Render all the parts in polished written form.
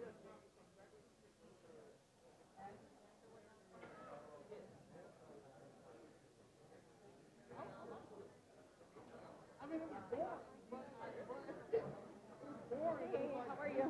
Hey, how are you?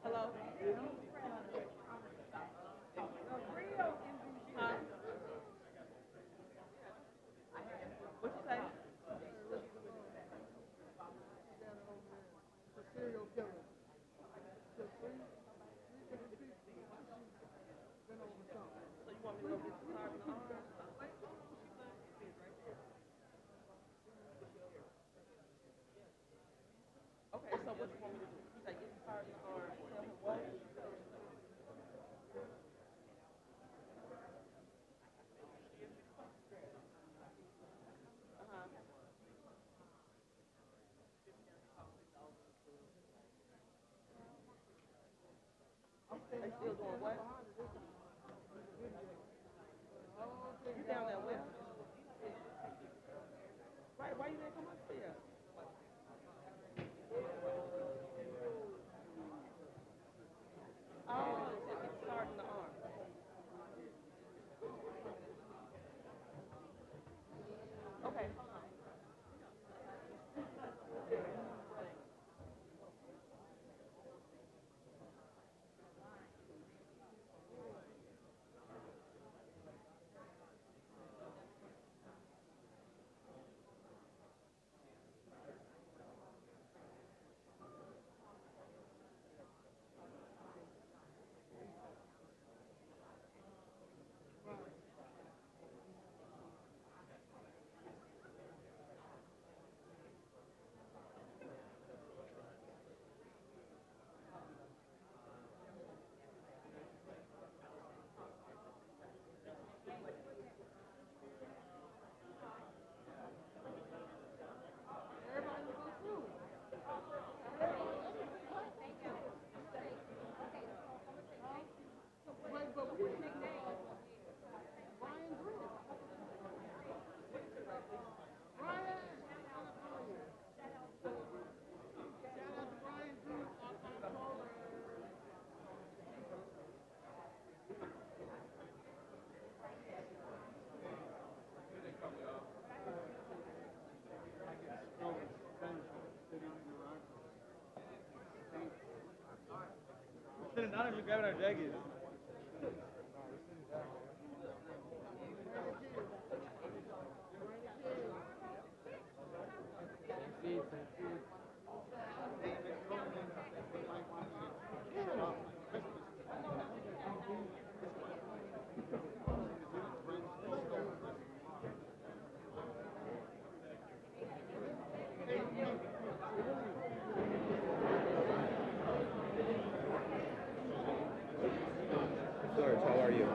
Hello? Huh? What you say? So you want me to go get some cars in the arm? Okay, so what you want me to do? You say get some cars in the arm, tell him what? Uh-huh. They still doing what? You down there with? Right, why you didn't come up here? Oh, so get started in the arm. Okay, hold on. George, how are you?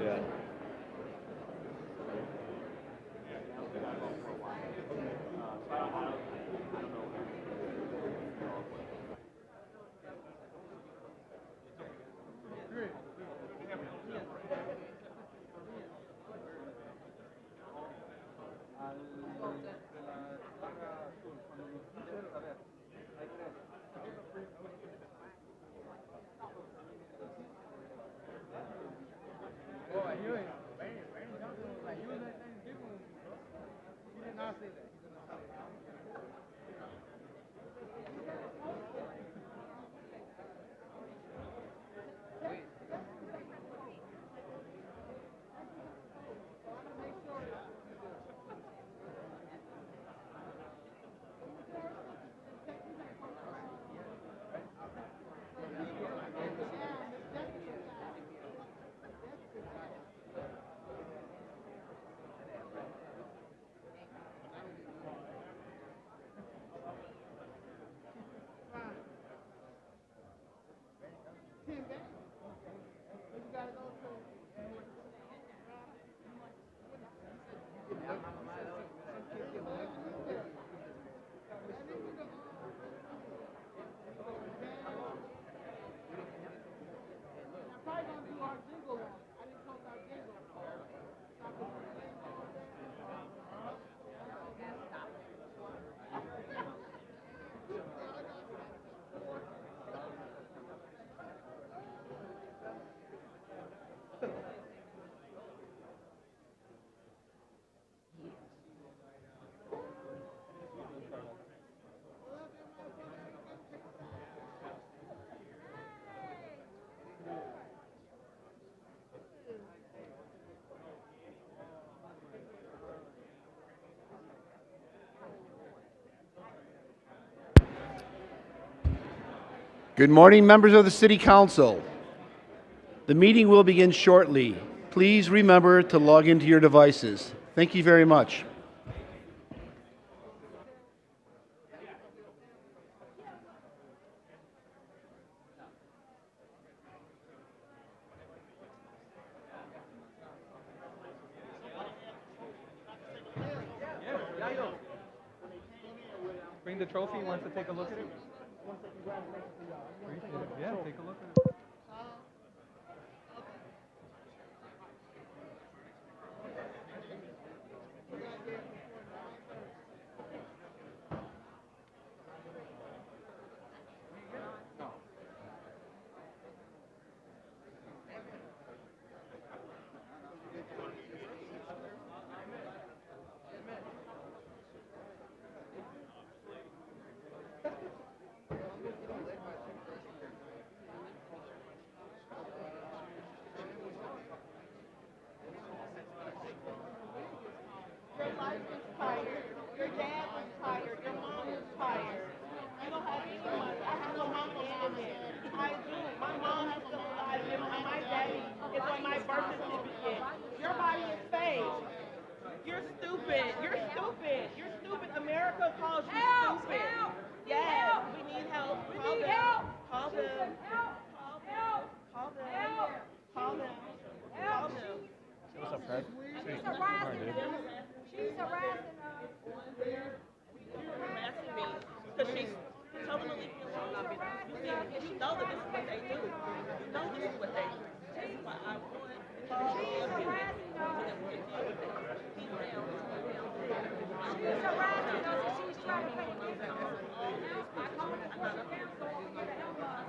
Yeah. Good morning, members of the City Council. The meeting will begin shortly. Please remember to log into your devices. Thank you very much. Bring the trophy. Wants to take a look at it? Appreciate it. Yeah, take a look at it. Your life is tired. Your dad was tired. Your mom was tired. You don't have anyone. I have a mom and dad. I do. My mom is still alive. And my daddy is on my birth certificate. Your body is fake. You're stupid. You're stupid. You're stupid. America calls you stupid. Yes, we need help. Call them. Call them. Call them. Call them. Call them. Call them. What's up, Fred? She's harassing us. She's harassing us. You're harassing me because she's telling me to leave me alone. You know that this is what they do. You know this is what they do. That's why I want She's harassing us. He's down. She's harassing us and she's trying to pay attention. I called the Portland Council to get a help us.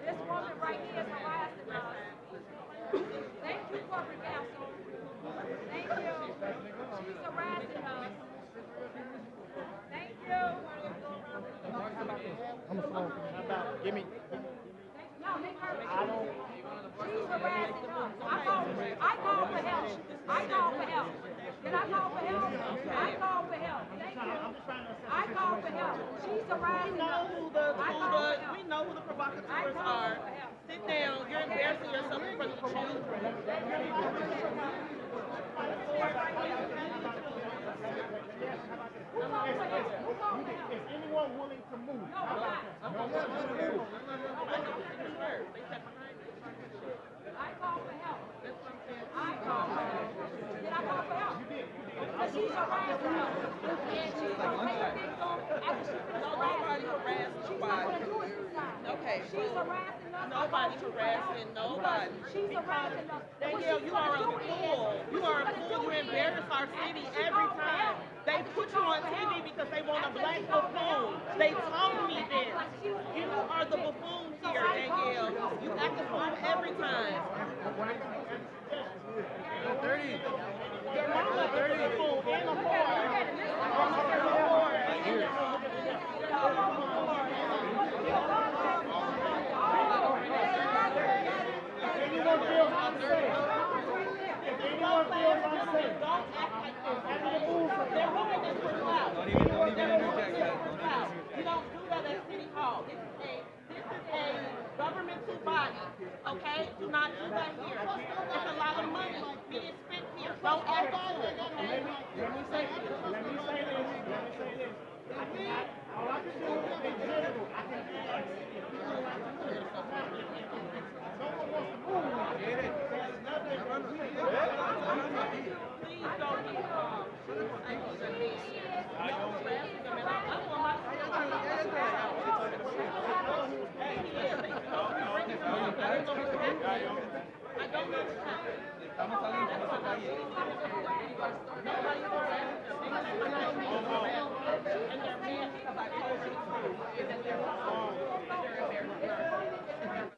This woman right here is harassing us. Give me. No, they hurt me. She's harassing us. I call for help. I call for help. Did I call for help? I call for help. Thank you. I call for help. She's harassing us. We know who the provocateurs are. Sit down. You're embarrassing yourself in front of the children. Is anyone willing to move? I call for help. I call for help. Did I call for help? But she's harassing us. And she's going to pay the victim after she finishes harassing us. She's not going to do it this time. Okay. She's harassing us. Nobody harassing nobody. She's harassing us. Danielle, you are a fool. You are a fool. You embarrass our city every time. They put you on TV because they want a black buffoon. They told me this. You are the buffoon here, Danielle. You act a fool every time. 30. Your mama is a buffoon and a Anyone feels unsafe? If anyone feels unsafe, Don't act like this. They're moving this for clout. Don't even interject that. You don't do that at City Hall. This is a governmental body, okay? Do not do that here. It's a lot of money being spent here. Don't act like this, okay? let me say this. I cannot, all I can do is in general, I can ask if people like to move. No one wants to move. There's nothing wrong with it. Please don't get involved. I want I don't know what's happening. Estamos saliendo de ese país. And they're mad because I told you the truth. And that they're wrong. They're embarrassed.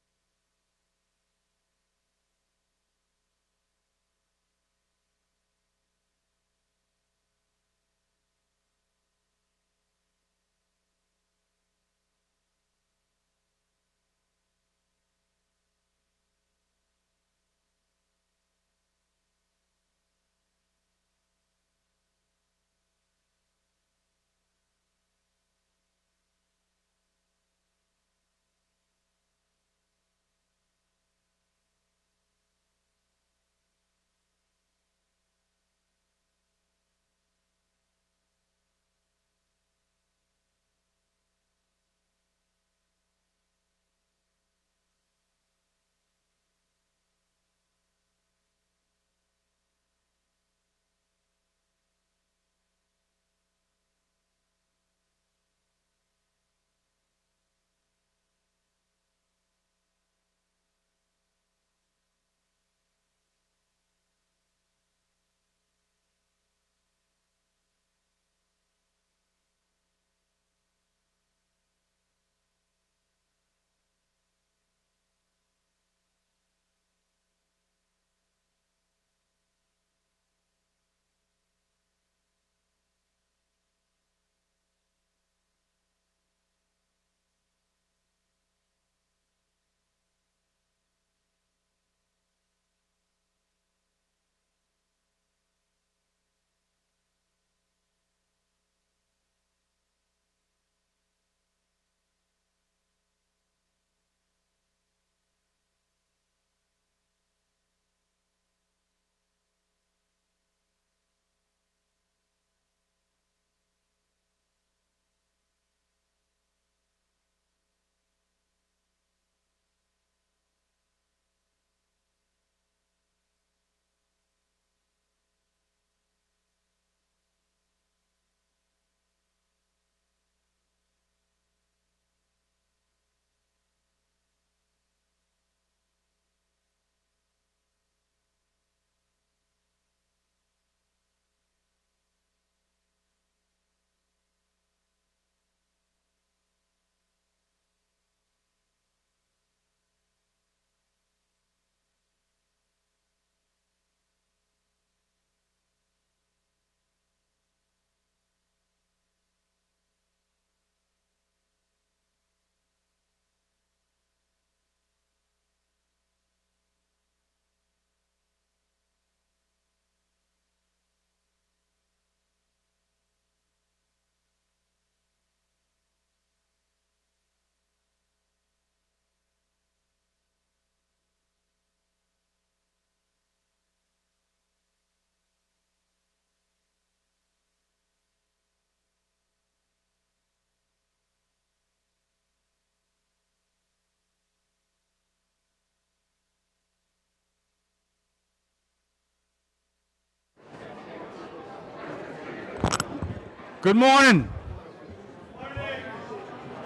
Good morning.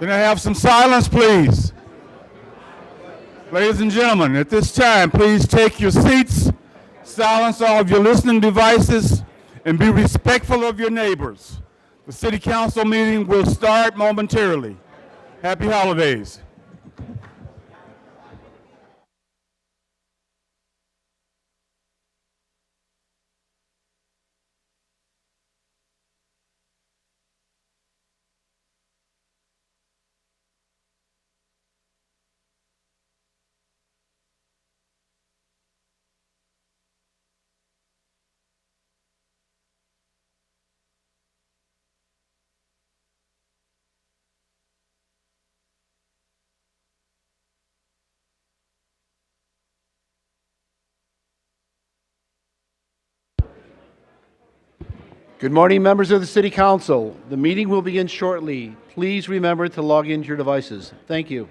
Can I have some silence, please? Ladies and gentlemen, at this time, please take your seats, silence all of your listening devices, and be respectful of your neighbors. The City Council meeting will start momentarily. Happy holidays. Good morning, members of the City Council. The meeting will begin shortly. Please remember to log into your devices. Thank you.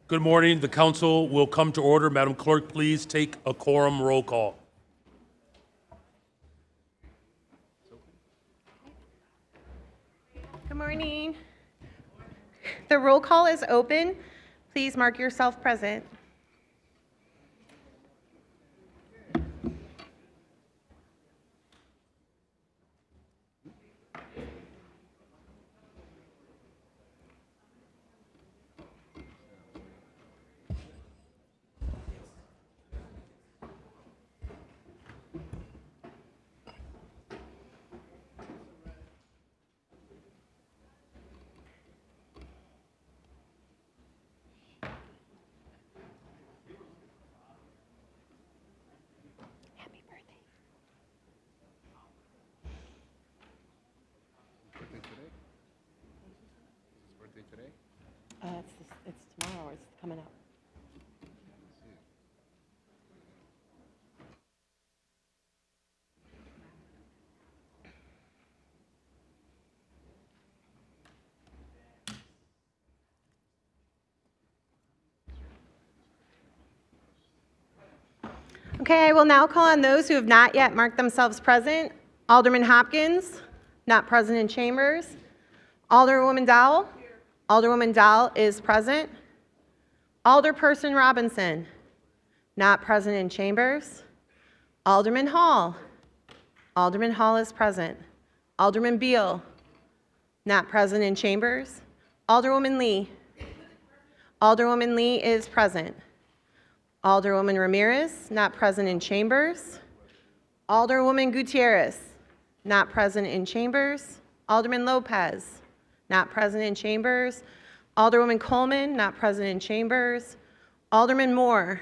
Good morning. The council will come to order. Madam Clerk, please take a quorum roll call. Good morning. The roll call is open. Please mark yourself present. Happy birthday. It's tomorrow. It's coming up. Okay, I will now call on those who have not yet marked themselves present. Alderman Hopkins, not present in chambers. Alderwoman Dowell. Alderwoman Dowell is present. Alderperson Robinson, not present in chambers. Alderman Hall. Alderman Hall is present. Alderman Beal, not present in chambers. Alderwoman Lee. Alderwoman Lee is present. Alderwoman Ramirez, not present in chambers. Alderwoman Gutierrez, not present in chambers. Alderman Lopez, not present in chambers. Alderwoman Coleman, not present in chambers. Alderman Moore,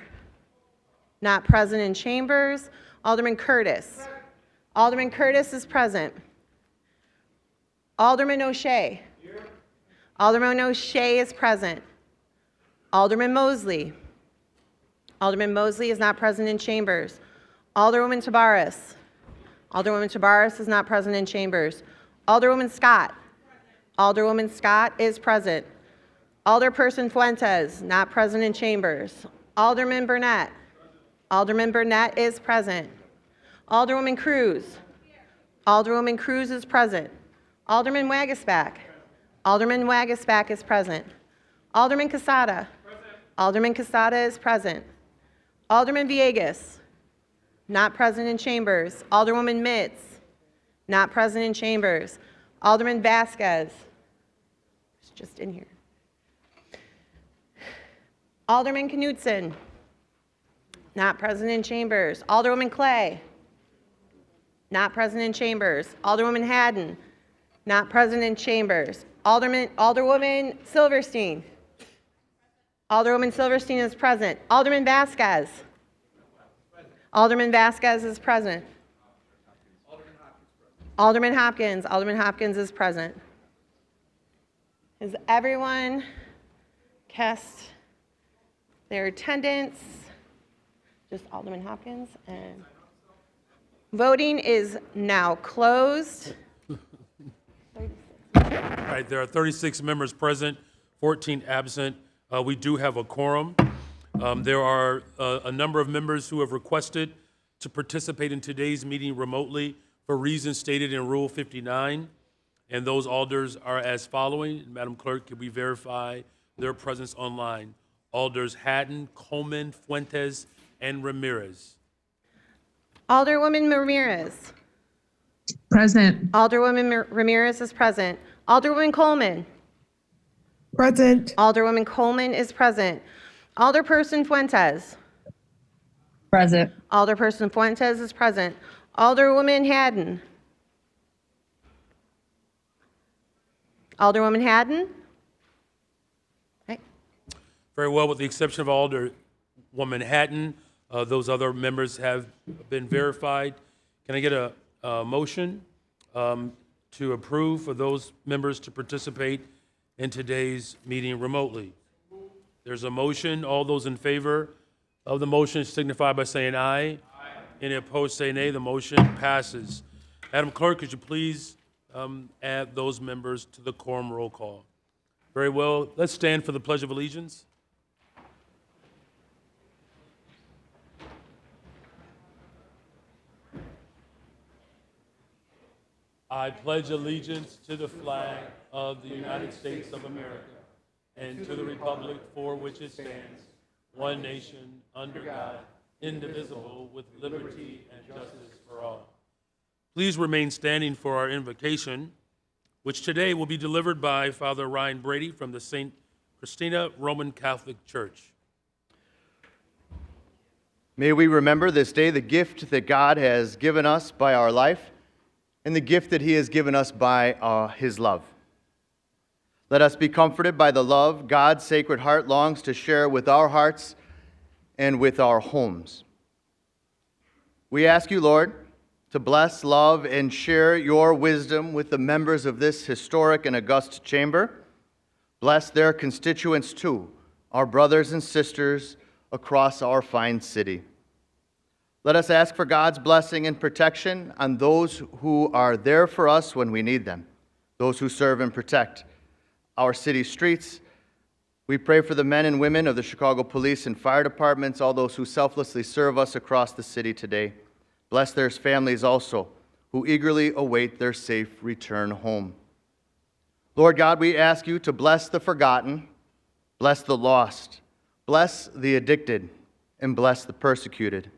not present in chambers. Alderman Curtis. Alderman Curtis is present. Alderman O'Shea. Alderman O'Shea is present. Alderman Mosley. Alderman Mosley is not present in chambers. Alderwoman Tabares. Alderwoman Tabares is not present in chambers. Alderwoman Scott. Alderwoman Scott is present. Alderperson Fuentes, not present in chambers. Alderman Burnett. Alderman Burnett is present. Alderwoman Cruz. Alderwoman Cruz is present. Alderman Wagasback. Alderman Wagasback is present. Alderman Casada. Alderman Casada is present. Alderman Villegas, not present in chambers. Alderwoman Mitz, not present in chambers. Alderman Vasquez, it's just in here. Alderman Knudsen, not present in chambers. Alderwoman Clay, not present in chambers. Alderwoman Haddon, not present in chambers. Alderwoman Silverstein. Alderwoman Silverstein is present. Alderman Vasquez. Alderman Vasquez is present. Alderman Hopkins. Alderman Hopkins is present. Has everyone cast their attendance? Just Alderman Hopkins. And voting is now closed. All right, there are 36 members present, 14 absent. We do have a quorum. There are a number of members who have requested to participate in today's meeting remotely for reasons stated in Rule 59, and those alders are as following. Madam Clerk, can we verify their presence online? Alders Haddon, Coleman, Fuentes, and Ramirez. Alderwoman Ramirez. Present. Alderwoman Ramirez is present. Alderwoman Coleman. Present. Alderwoman Coleman is present. Alderperson Fuentes. Present. Alderperson Fuentes is present. Alderwoman Haddon. Alderwoman Haddon. Okay. Very well, with the exception of Alderwoman Haddon, those other members have been verified. Can I get a motion to approve for those members to participate in today's meeting remotely? There's a motion. All those in favor of the motion signify by saying aye. Any opposed, say nay. The motion passes. Madam Clerk, could you please add those members to the quorum roll call? Very well. Let's stand for the Pledge of Allegiance. I pledge allegiance to the flag of the United States of America and to the republic for which it stands, one nation, under God, indivisible, with liberty and justice for all. Please remain standing for our invocation, which today will be delivered by Father Ryan Brady from the St. Christina Roman Catholic Church. May we remember this day the gift that God has given us by our life and the gift that he has given us by his love. Let us be comforted by the love God's Sacred Heart longs to share with our hearts and with our homes. We ask you, Lord, to bless, love, and share your wisdom with the members of this historic and august chamber. Bless their constituents too, our brothers and sisters across our fine city. Let us ask for God's blessing and protection on those who are there for us when we need them, those who serve and protect our city streets. We pray for the men and women of the Chicago Police and Fire Departments, all those who selflessly serve us across the city today. Bless their families also, who eagerly await their safe return home. Lord God, we ask you to bless the forgotten, bless the lost, bless the addicted, and bless the persecuted.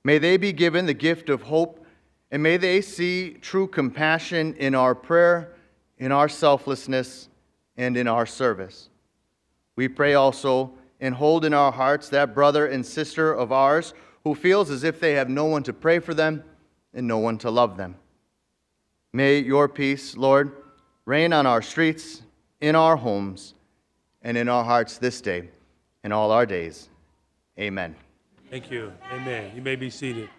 May they be given the gift of hope, and may they see true compassion in our prayer, in our selflessness, and in our service. We pray also and hold in our hearts that brother and sister of ours who feels as if they have no one to pray for them and no one to love them. May your peace, Lord, reign on our streets, in our homes, and in our hearts this day and all our days. Amen. Thank you. Amen. You may be seated.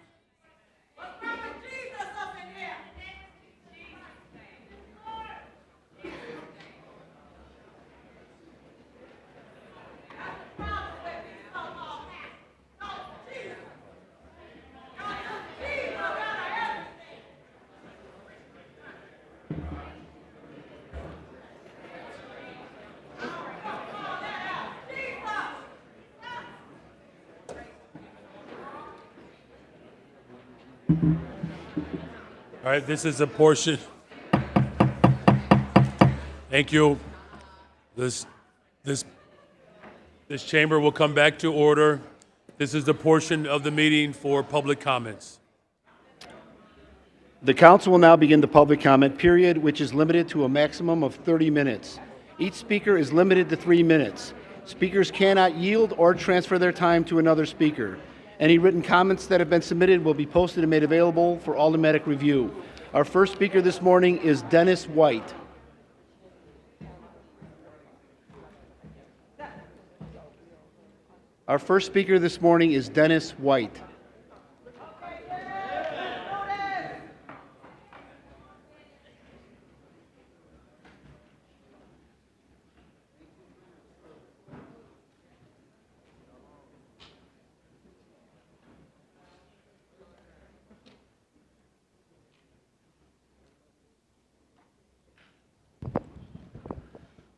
All right, this is a portion. Thank you. This chamber will come back to order. This is the portion of the meeting for public comments. The council will now begin the public comment period, which is limited to a maximum of 30 minutes. Each speaker is limited to 3 minutes. Speakers cannot yield or transfer their time to another speaker. Any written comments that have been submitted will be posted and made available for automatic review. Our first speaker this morning is Dennis White. Our first speaker this morning is Dennis White.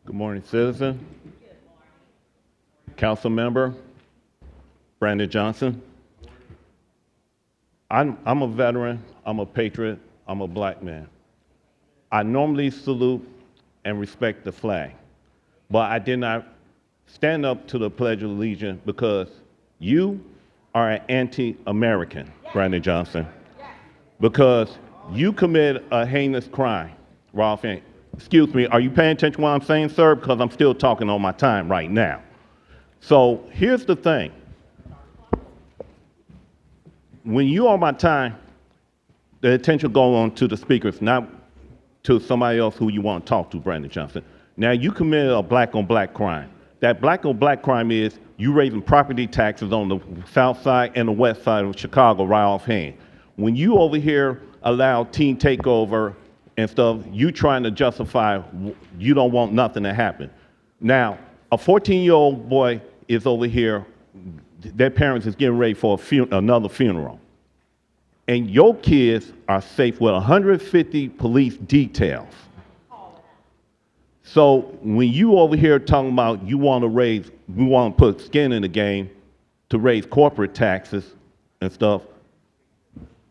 Good morning, citizen, council member, Brandon Johnson. I'm a veteran, I'm a patriot, I'm a black man. I normally salute and respect the flag, but I did not stand up to the Pledge of Allegiance because you are an anti-American, Brandon Johnson, because you committed a heinous crime, Ralph. Excuse me, are you paying attention to what I'm saying, sir? Because I'm still talking on my time right now. So here's the thing. When you on my time, the attention go on to the speakers, not to somebody else who you want to talk to, Brandon Johnson. Now, you committed a black-on-black crime. That black-on-black crime is you raising property taxes on the south side and the west side of Chicago right offhand. When you over here allow teen takeover and stuff, you trying to justify you don't want nothing to happen. Now, a 14-year-old boy is over here, their parents is getting ready for another funeral. And your kids are safe with 150 police details. So when you over here talking about we want to put skin in the game to raise corporate taxes and stuff,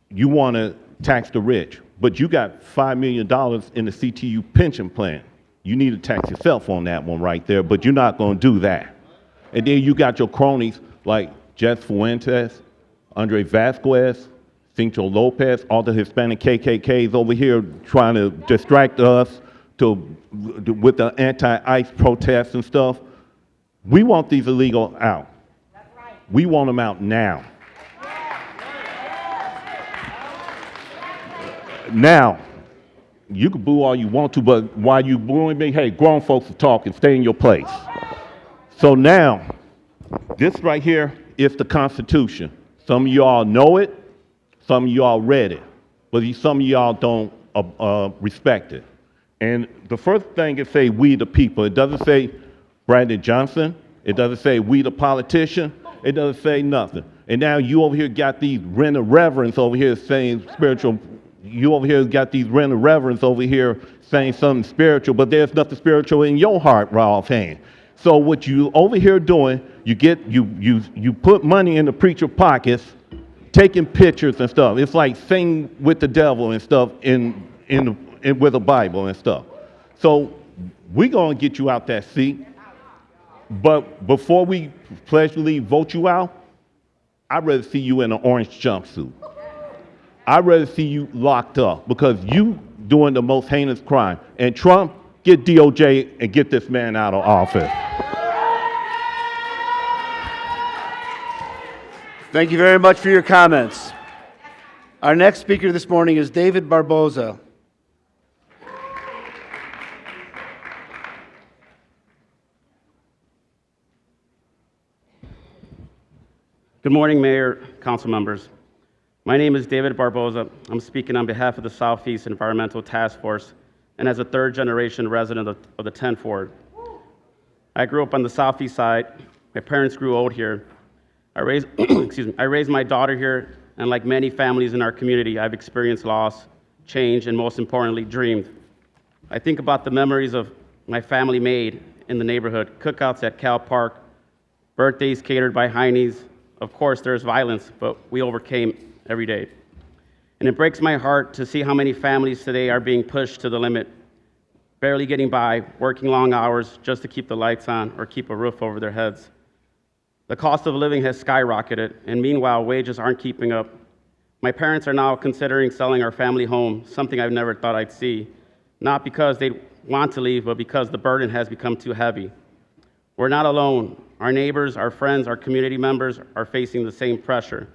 you want to tax the rich. But you got $5 million in the CTU pension plan. You need to tax yourself on that one right there, but you're not going to do that. And then you got your cronies like Jess Fuentes, Andre Vasquez, Cincho Lopez, all the Hispanic KKKs over here trying to distract us with the anti-ICE protests and stuff. We want these illegal out. We want them out now. Now, you can boo all you want to, but while you booing me, hey, grown folks are talking, stay in your place. So now, this right here is the Constitution. Some of y'all know it, some of y'all read it, but some of y'all don't respect it. And the first thing it say, we the people. It doesn't say Brandon Johnson. It doesn't say we the politician. It doesn't say nothing. And now you over here got these reverends over here saying spiritual. You over here got these reverends over here saying something spiritual, but there's nothing spiritual in your heart, right offhand. So what you over here doing, you put money in the preacher pockets, taking pictures and stuff. It's like singing with the devil and stuff with the Bible and stuff. So we're gonna get you out that seat, but before we pledgefully vote you out, I'd rather see you in an orange jumpsuit. I'd rather see you locked up because you doing the most heinous crime. And Trump, get DOJ and get this man out of office. Thank you very much for your comments. Our next speaker this morning is David Barboza. Good morning, Mayor, council members. My name is David Barboza. I'm speaking on behalf of the Southeast Environmental Task Force and as a third-generation resident of the 10th Ward. I grew up on the Southeast side. My parents grew old here. I raised my daughter here, and like many families in our community, I've experienced loss, change, and most importantly, dreamed. I think about the memories of my family made in the neighborhood, cookouts at Cal Park, birthdays catered by Heine's. Of course, there's violence, but we overcame every day. And it breaks my heart to see how many families today are being pushed to the limit, barely getting by, working long hours just to keep the lights on or keep a roof over their heads. The cost of living has skyrocketed, and meanwhile, wages aren't keeping up. My parents are now considering selling our family home, something I've never thought I'd see, not because they want to leave, but because the burden has become too heavy. We're not alone. Our neighbors, our friends, our community members are facing the same pressure.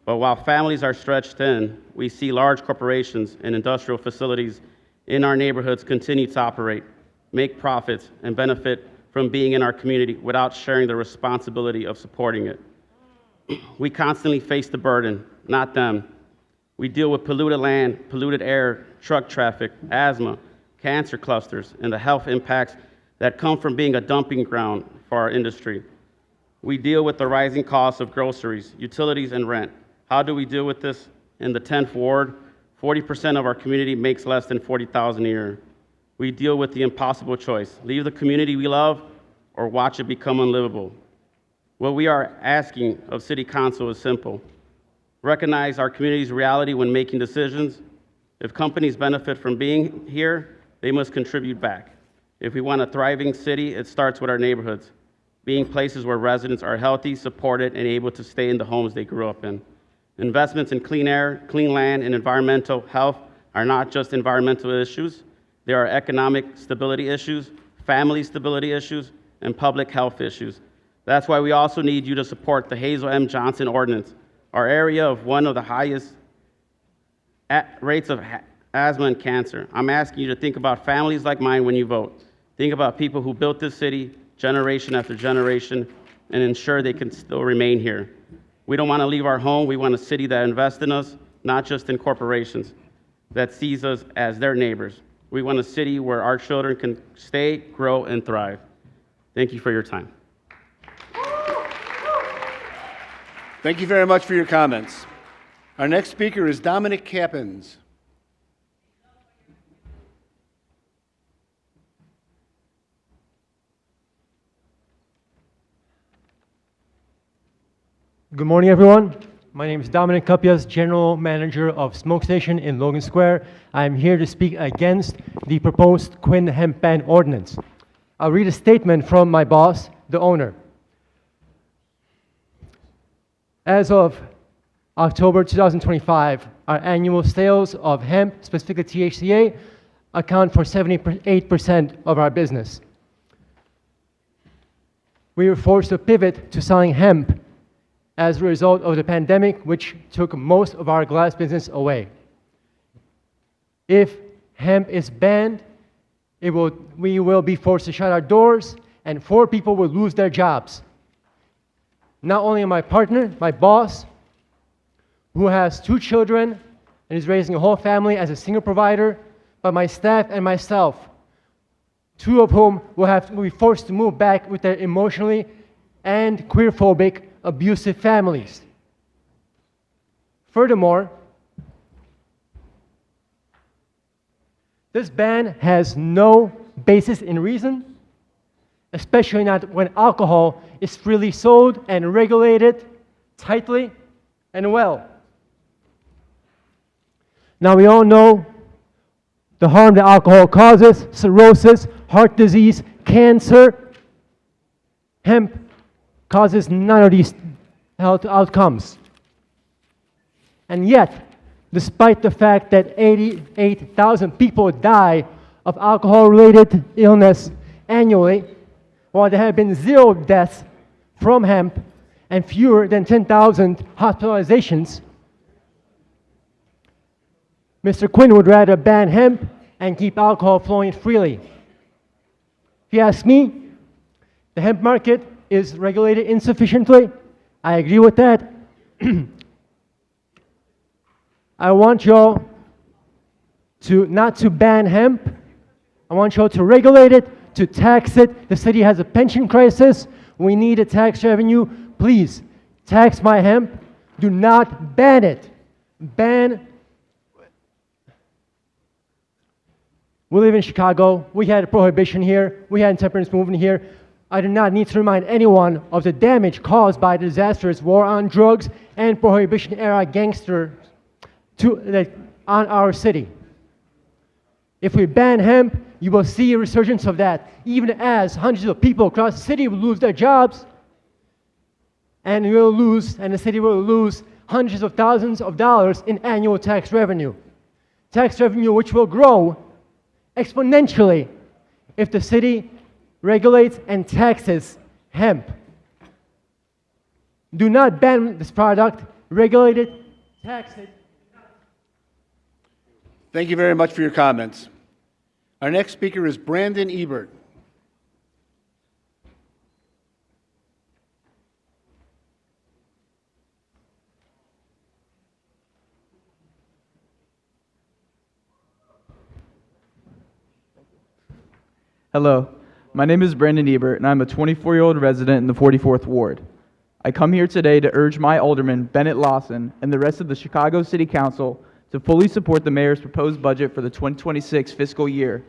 But while families are stretched thin, we see large corporations and industrial facilities in our neighborhoods continue to operate, make profits, and benefit from being in our community without sharing the responsibility of supporting it. We constantly face the burden, not them. We deal with polluted land, polluted air, truck traffic, asthma, cancer clusters, and the health impacts that come from being a dumping ground for our industry. We deal with the rising costs of groceries, utilities, and rent. How do we deal with this? In the 10th Ward, 40% of our community makes less than $40,000 a year. We deal with the impossible choice: leave the community we love or watch it become unlivable. What we are asking of City Council is simple. Recognize our community's reality when making decisions. If companies benefit from being here, they must contribute back. If we want a thriving city, it starts with our neighborhoods, being places where residents are healthy, supported, and able to stay in the homes they grew up in. Investments in clean air, clean land, and environmental health are not just environmental issues. They are economic stability issues, family stability issues, and public health issues. That's why we also need you to support the Hazel M. Johnson ordinance. Our area of one of the highest rates of asthma and cancer. I'm asking you to think about families like mine when you vote. Think about people who built this city generation after generation and ensure they can still remain here. We don't want to leave our home. We want a city that invests in us, not just in corporations, that sees us as their neighbors. We want a city where our children can stay, grow, and thrive. Thank you for your time. Thank you very much for your comments. Our next speaker is Dominic Cappins. Good morning, everyone. My name is Dominic Capias, General Manager of Smoke Station in Logan Square. I am here to speak against the proposed Quinn hemp ban ordinance. I'll read a statement from my boss, the owner. As of October 2025, our annual sales of hemp, specifically THCA, account for 78% of our business. We were forced to pivot to selling hemp as a result of the pandemic, which took most of our glass business away. If hemp is banned, we will be forced to shut our doors, and 4 people will lose their jobs. Not only my partner, my boss, who has 2 children and is raising a whole family as a single provider, but my staff and myself, 2 of whom will be forced to move back with their emotionally and queer-phobic, abusive families. Furthermore, this ban has no basis in reason, especially not when alcohol is freely sold and regulated tightly and well. Now, we all know the harm that alcohol causes: cirrhosis, heart disease, cancer. Hemp causes none of these health outcomes. And yet, despite the fact that 88,000 people die of alcohol-related illness annually, while there have been 0 deaths from hemp and fewer than 10,000 hospitalizations, Mr. Quinn would rather ban hemp and keep alcohol flowing freely. If you ask me, the hemp market is regulated insufficiently. I agree with that. I want y'all to not to ban hemp. I want y'all to regulate it, to tax it. The city has a pension crisis. We need a tax revenue. Please, tax my hemp. Do not ban it. Ban. We live in Chicago. We had a prohibition here. We had intemperance movement here. I do not need to remind anyone of the damage caused by the disastrous war on drugs and prohibition-era gangsters on our city. If we ban hemp, you will see a resurgence of that, even as hundreds of people across the city will lose their jobs, and the city will lose hundreds of thousands of dollars in annual tax revenue. Tax revenue which will grow exponentially if the city regulates and taxes hemp. Do not ban this product. Regulate it. Tax it. Thank you very much for your comments. Our next speaker is Brandon Ebert. Hello, my name is Brandon Ebert, and I'm a 24-year-old resident in the 44th Ward. I come here today to urge my alderman, Bennett Lawson, and the rest of the Chicago City Council to fully support the mayor's proposed budget for the 2026 fiscal year.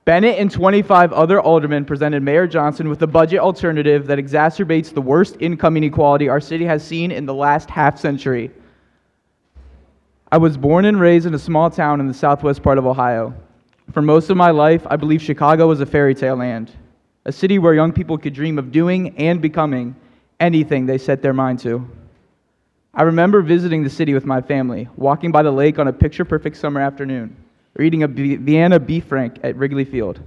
Bennett and 25 other aldermen presented Mayor Johnson with a budget alternative that exacerbates the worst income inequality our city has seen in the last half-century. I was born and raised in a small town in the southwest part of Ohio. For most of my life, I believe Chicago was a fairy tale land, a city where young people could dream of doing and becoming anything they set their mind to. I remember visiting the city with my family, walking by the lake on a picture-perfect summer afternoon, or eating a Vienna beef frank at Wrigley Field.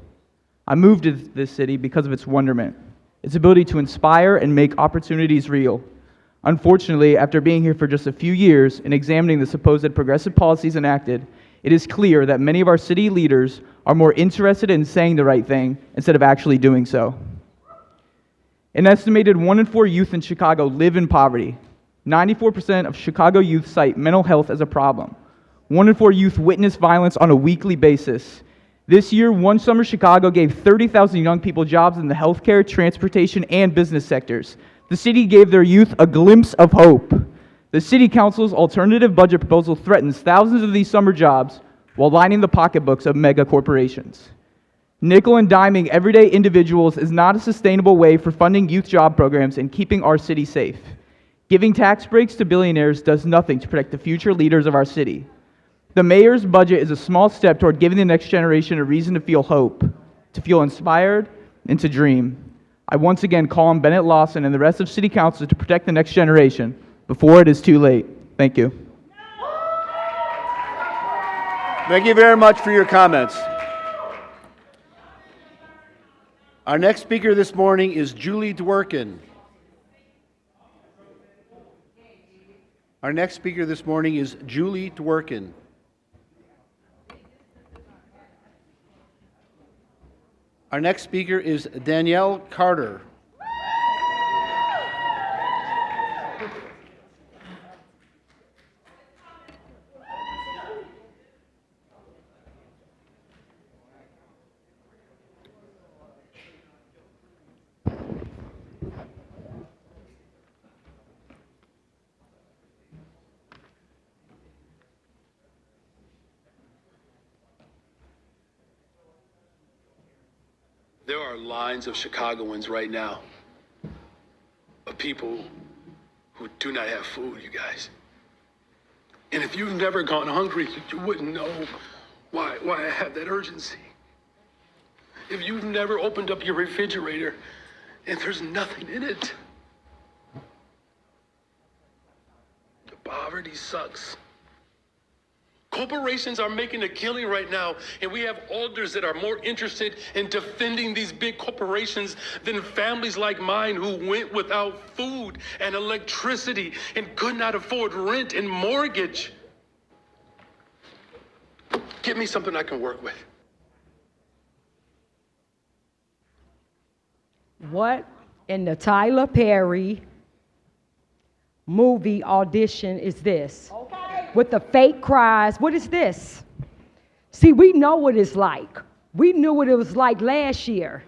I moved to this city because of its wonderment, its ability to inspire and make opportunities real. Unfortunately, after being here for just a few years and examining the supposed progressive policies enacted, it is clear that many of our city leaders are more interested in saying the right thing instead of actually doing so. An estimated 1 in 4 youth in Chicago live in poverty. 94% of Chicago youth cite mental health as a problem. 1 in 4 youth witness violence on a weekly basis. This year, One Summer Chicago gave 30,000 young people jobs in the healthcare, transportation, and business sectors. The city gave their youth a glimpse of hope. The City Council's alternative budget proposal threatens thousands of these summer jobs while lining the pocketbooks of mega corporations. Nickel and diming everyday individuals is not a sustainable way for funding youth job programs and keeping our city safe. Giving tax breaks to billionaires does nothing to protect the future leaders of our city. The mayor's budget is a small step toward giving the next generation a reason to feel hope, to feel inspired, and to dream. I once again call on Bennett Lawson and the rest of City Council to protect the next generation before it is too late. Thank you. Thank you very much for your comments. Our next speaker this morning is Julie Dworkin. Our next speaker this morning is Julie Dworkin. Our next speaker is Danielle Carter. There are lines of Chicagoans right now of people who do not have food, you guys. And if you've never gone hungry, you wouldn't know why I have that urgency. If you've never opened up your refrigerator and there's nothing in it, the poverty sucks. Corporations are making a killing right now, and we have alders that are more interested in defending these big corporations than families like mine who went without food and electricity and could not afford rent and mortgage. Give me something I can work with. What in the Tyler Perry movie audition is this? With the fake cries, what is this? See, we know what it's like. We knew what it was like last year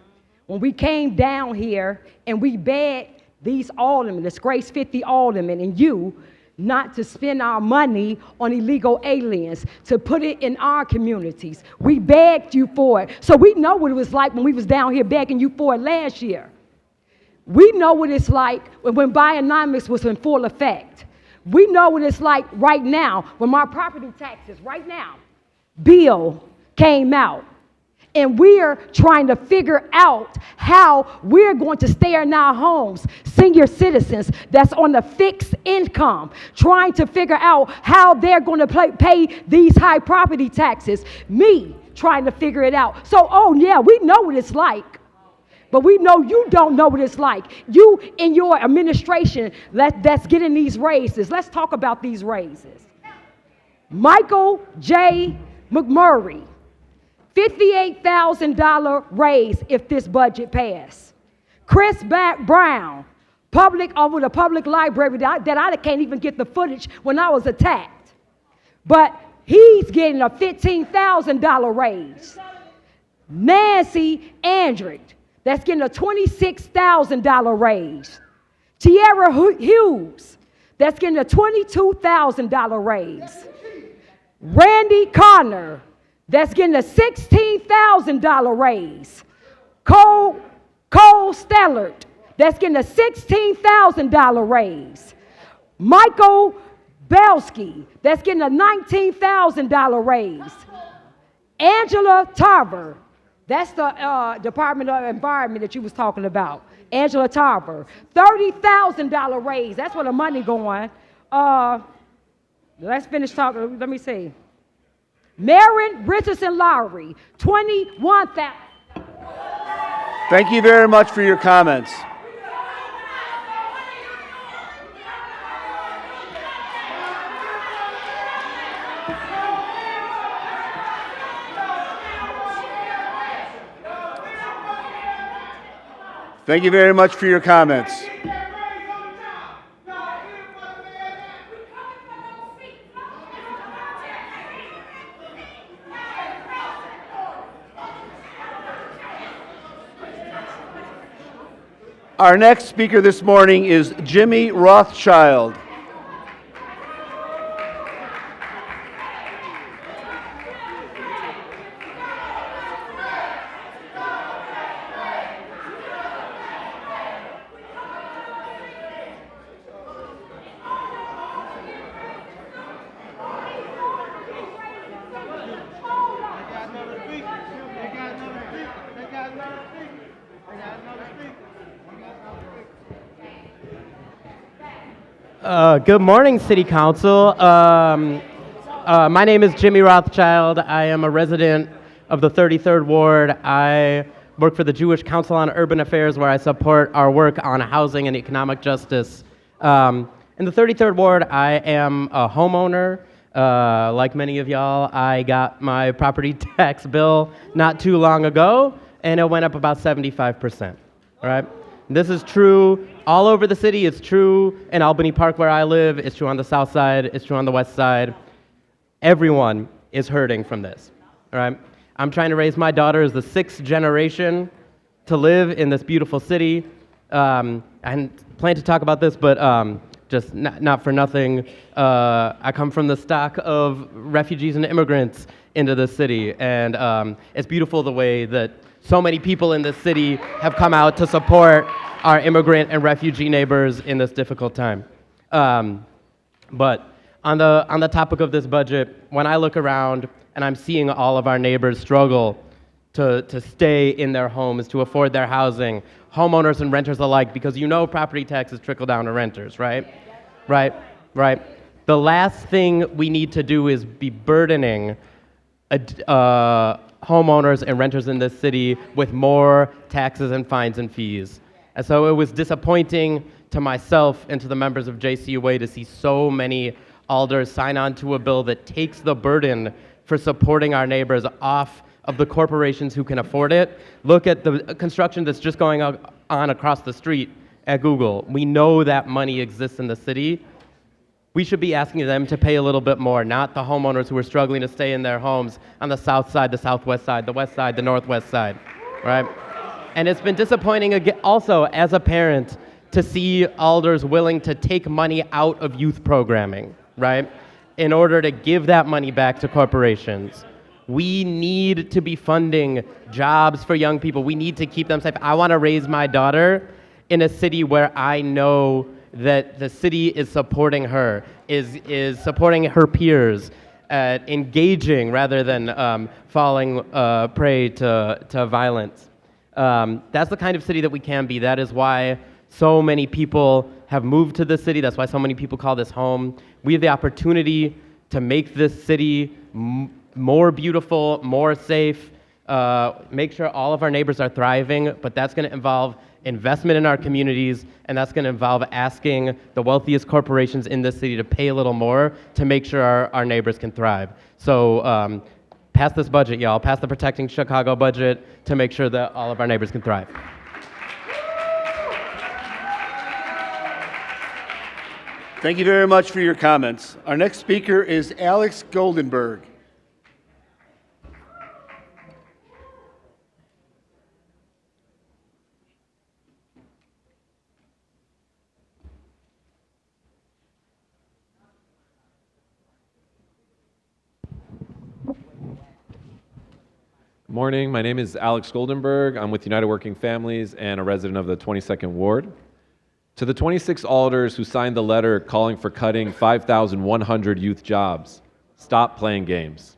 when we came down here and we begged these aldermen, this Grace 50 aldermen and you, not to spend our money on illegal aliens, to put it in our communities. We begged you for it. So we know what it was like when we was down here begging you for it last year. We know what it's like when Bionomics was in full effect. We know what it's like right now when my property taxes, right now, bill came out. And we're trying to figure out how we're going to stay in our homes, senior citizens that's on a fixed income, trying to figure out how they're going to pay these high property taxes. Me trying to figure it out. So, oh yeah, we know what it's like. But we know you don't know what it's like. You in your administration that's getting these raises. Let's talk about these raises. Michael J. McMurray, $58,000 raise if this budget passed. Chris Brown, over the public library that I can't even get the footage when I was attacked. But he's getting a $15,000 raise. Nancy Andrick, that's getting a $26,000 raise. Tierra Hughes, that's getting a $22,000 raise. Randy Connor, that's getting a $16,000 raise. Cole Stellert, that's getting a $16,000 raise. Michael Belsky, that's getting a $19,000 raise. Angela Tarver, that's the Department of Environment that you was talking about. Angela Tarver, $30,000 raise. That's where the money going. Let's finish talking. Let me see. Marin Richardson Lowry, $21,000. Thank you very much for your comments. Thank you very much for your comments. Our next speaker this morning is Jimmy Rothschild. Good morning, City Council. My name is Jimmy Rothschild. I am a resident of the 33rd Ward. I work for the Jewish Council on Urban Affairs, where I support our work on housing and economic justice. In the 33rd Ward, I am a homeowner. Like many of y'all, I got my property tax bill not too long ago, and it went up about 75%, right? This is true all over the city. It's true in Albany Park where I live. It's true on the south side. It's true on the west side. Everyone is hurting from this, all right? I'm trying to raise my daughter as the 6th generation to live in this beautiful city. I plan to talk about this, but just not for nothing. I come from the stock of refugees and immigrants into this city, and it's beautiful the way that so many people in this city have come out to support our immigrant and refugee neighbors in this difficult time. But on the topic of this budget, when I look around and I'm seeing all of our neighbors struggle to stay in their homes, to afford their housing, homeowners and renters alike, because you know property taxes trickle down to renters, right? Right. The last thing we need to do is be burdening homeowners and renters in this city with more taxes and fines and fees. And so it was disappointing to myself and to the members of JCUA to see so many alders sign on to a bill that takes the burden for supporting our neighbors off of the corporations who can afford it. Look at the construction that's just going on across the street at Google. We know that money exists in the city. We should be asking them to pay a little bit more, not the homeowners who are struggling to stay in their homes on the south side, the southwest side, the west side, the northwest side, right? And it's been disappointing also as a parent to see alders willing to take money out of youth programming, right, in order to give that money back to corporations. We need to be funding jobs for young people. We need to keep them safe. I want to raise my daughter in a city where I know that the city is supporting her, is supporting her peers, engaging rather than falling prey to violence. That's the kind of city that we can be. That is why so many people have moved to this city. That's why so many people call this home. We have the opportunity to make this city more beautiful, more safe, make sure all of our neighbors are thriving, but that's going to involve investment in our communities, and that's going to involve asking the wealthiest corporations in this city to pay a little more to make sure our neighbors can thrive. So pass this budget, y'all. Pass the Protecting Chicago budget to make sure that all of our neighbors can thrive. Thank you very much for your comments. Our next speaker is Alex Goldenberg. Good morning. My name is Alex Goldenberg. I'm with United Working Families and a resident of the 22nd Ward. To the 26 alders who signed the letter calling for cutting 5,100 youth jobs, stop playing games.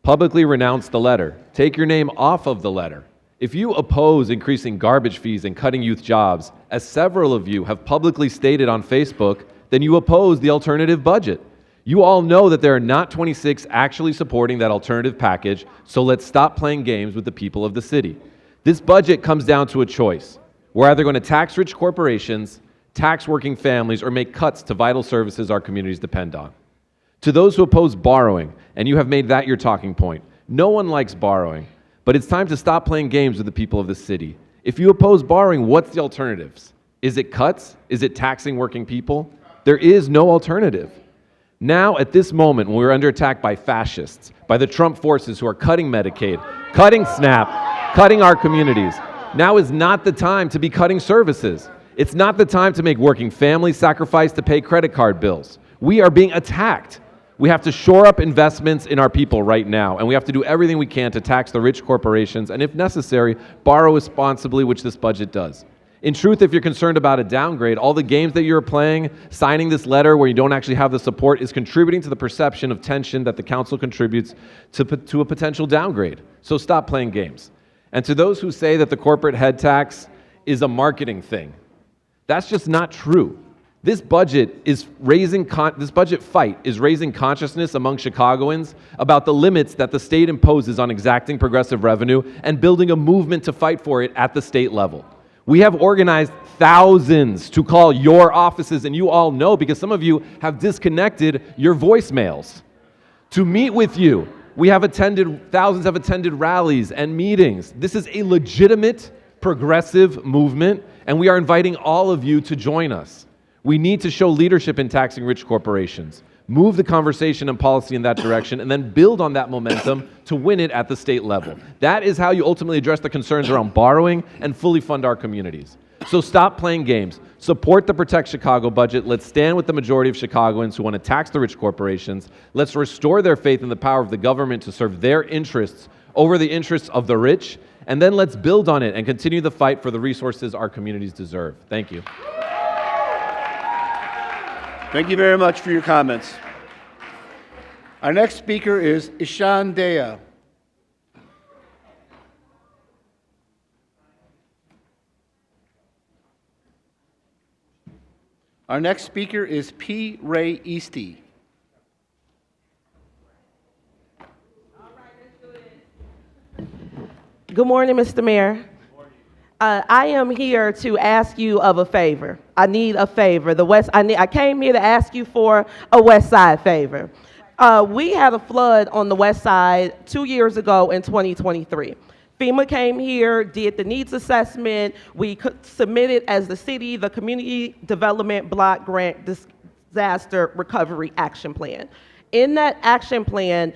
Publicly renounce the letter. Take your name off of the letter. If you oppose increasing garbage fees and cutting youth jobs, as several of you have publicly stated on Facebook, then you oppose the alternative budget. You all know that there are not 26 actually supporting that alternative package, so let's stop playing games with the people of the city. This budget comes down to a choice. We're either going to tax rich corporations, tax working families, or make cuts to vital services our communities depend on. To those who oppose borrowing, and you have made that your talking point, no one likes borrowing, but it's time to stop playing games with the people of the city. If you oppose borrowing, what's the alternatives? Is it cuts? Is it taxing working people? There is no alternative. Now, at this moment, when we're under attack by fascists, by the Trump forces who are cutting Medicaid, cutting SNAP, cutting our communities, now is not the time to be cutting services. It's not the time to make working families sacrifice to pay credit card bills. We are being attacked. We have to shore up investments in our people right now, and we have to do everything we can to tax the rich corporations, and if necessary, borrow responsibly, which this budget does. In truth, if you're concerned about a downgrade, all the games that you're playing, signing this letter where you don't actually have the support, is contributing to the perception of tension that the council contributes to a potential downgrade. So stop playing games. And to those who say that the corporate head tax is a marketing thing, that's just not true. This budget fight is raising consciousness among Chicagoans about the limits that the state imposes on exacting progressive revenue and building a movement to fight for it at the state level. We have organized thousands to call your offices, and you all know because some of you have disconnected your voicemails, to meet with you. Thousands have attended rallies and meetings. This is a legitimate progressive movement, and we are inviting all of you to join us. We need to show leadership in taxing rich corporations, move the conversation and policy in that direction, and then build on that momentum to win it at the state level. That is how you ultimately address the concerns around borrowing and fully fund our communities. So stop playing games. Support the Protect Chicago budget. Let's stand with the majority of Chicagoans who want to tax the rich corporations. Let's restore their faith in the power of the government to serve their interests over the interests of the rich. And then let's build on it and continue the fight for the resources our communities deserve. Thank you. Thank you very much for your comments. Our next speaker is Ishan Dea. Our next speaker is P. Ray Easty. Good morning, Mr. Mayor. I am here to ask you of a favor. I need a favor. I came here to ask you for a West Side favor. We had a flood on the West Side 2 years ago in 2023. FEMA came here, did the needs assessment. We submitted as the city the Community Development Block Grant Disaster Recovery Action Plan. In that action plan,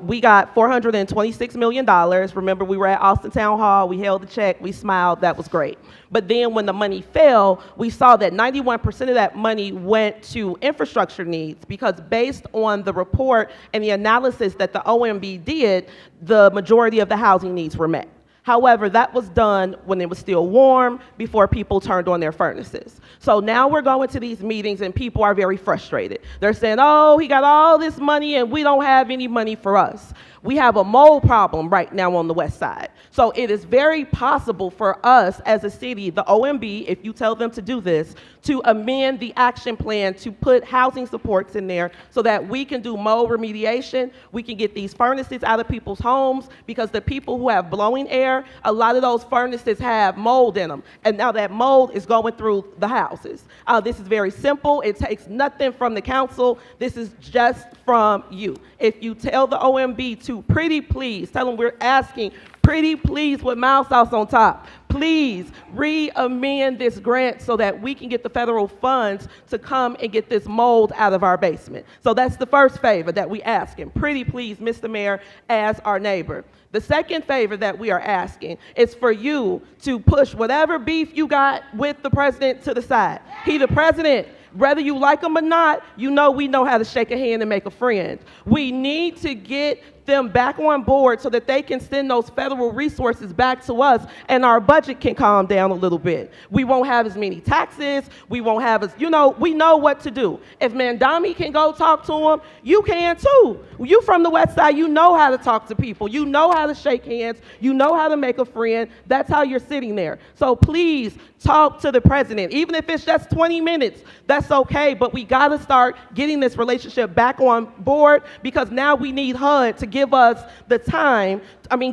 we got $426 million. Remember, we were at Austin Town Hall, we held the check, we smiled, that was great. But then when the money fell, we saw that 91% of that money went to infrastructure needs because based on the report and the analysis that the OMB did, the majority of the housing needs were met. However, that was done when it was still warm before people turned on their furnaces. So now we're going to these meetings and people are very frustrated. They're saying, oh, he got all this money and we don't have any money for us. We have a mold problem right now on the west side. So it is very possible for us as a city, the OMB, if you tell them to do this, to amend the action plan to put housing supports in there so that we can do mold remediation. We can get these furnaces out of people's homes, because the people who have blowing air, a lot of those furnaces have mold in them. And now that mold is going through the houses. This is very simple. It takes nothing from the council. This is just from you. If you tell the OMB to pretty please, tell them we're asking pretty please with mild sauce on top, please re-amend this grant so that we can get the federal funds to come and get this mold out of our basement. So that's the first favor that we asking. Pretty please, Mr. Mayor, as our neighbor. The second favor that we are asking is for you to push whatever beef you got with the president to the side. He the president. Whether you like him or not, you know we know how to shake a hand and make a friend. We need to get them back on board so that they can send those federal resources back to us and our budget can calm down a little bit. We won't have as many taxes. We won't have as, we know what to do. If Mandami can go talk to him, you can too. You from the west side, you know how to talk to people. You know how to shake hands. You know how to make a friend. That's how you're sitting there. So please talk to the president. Even if it's just 20 minutes, that's okay. But we got to start getting this relationship back on board, because now we need HUD to give us the time,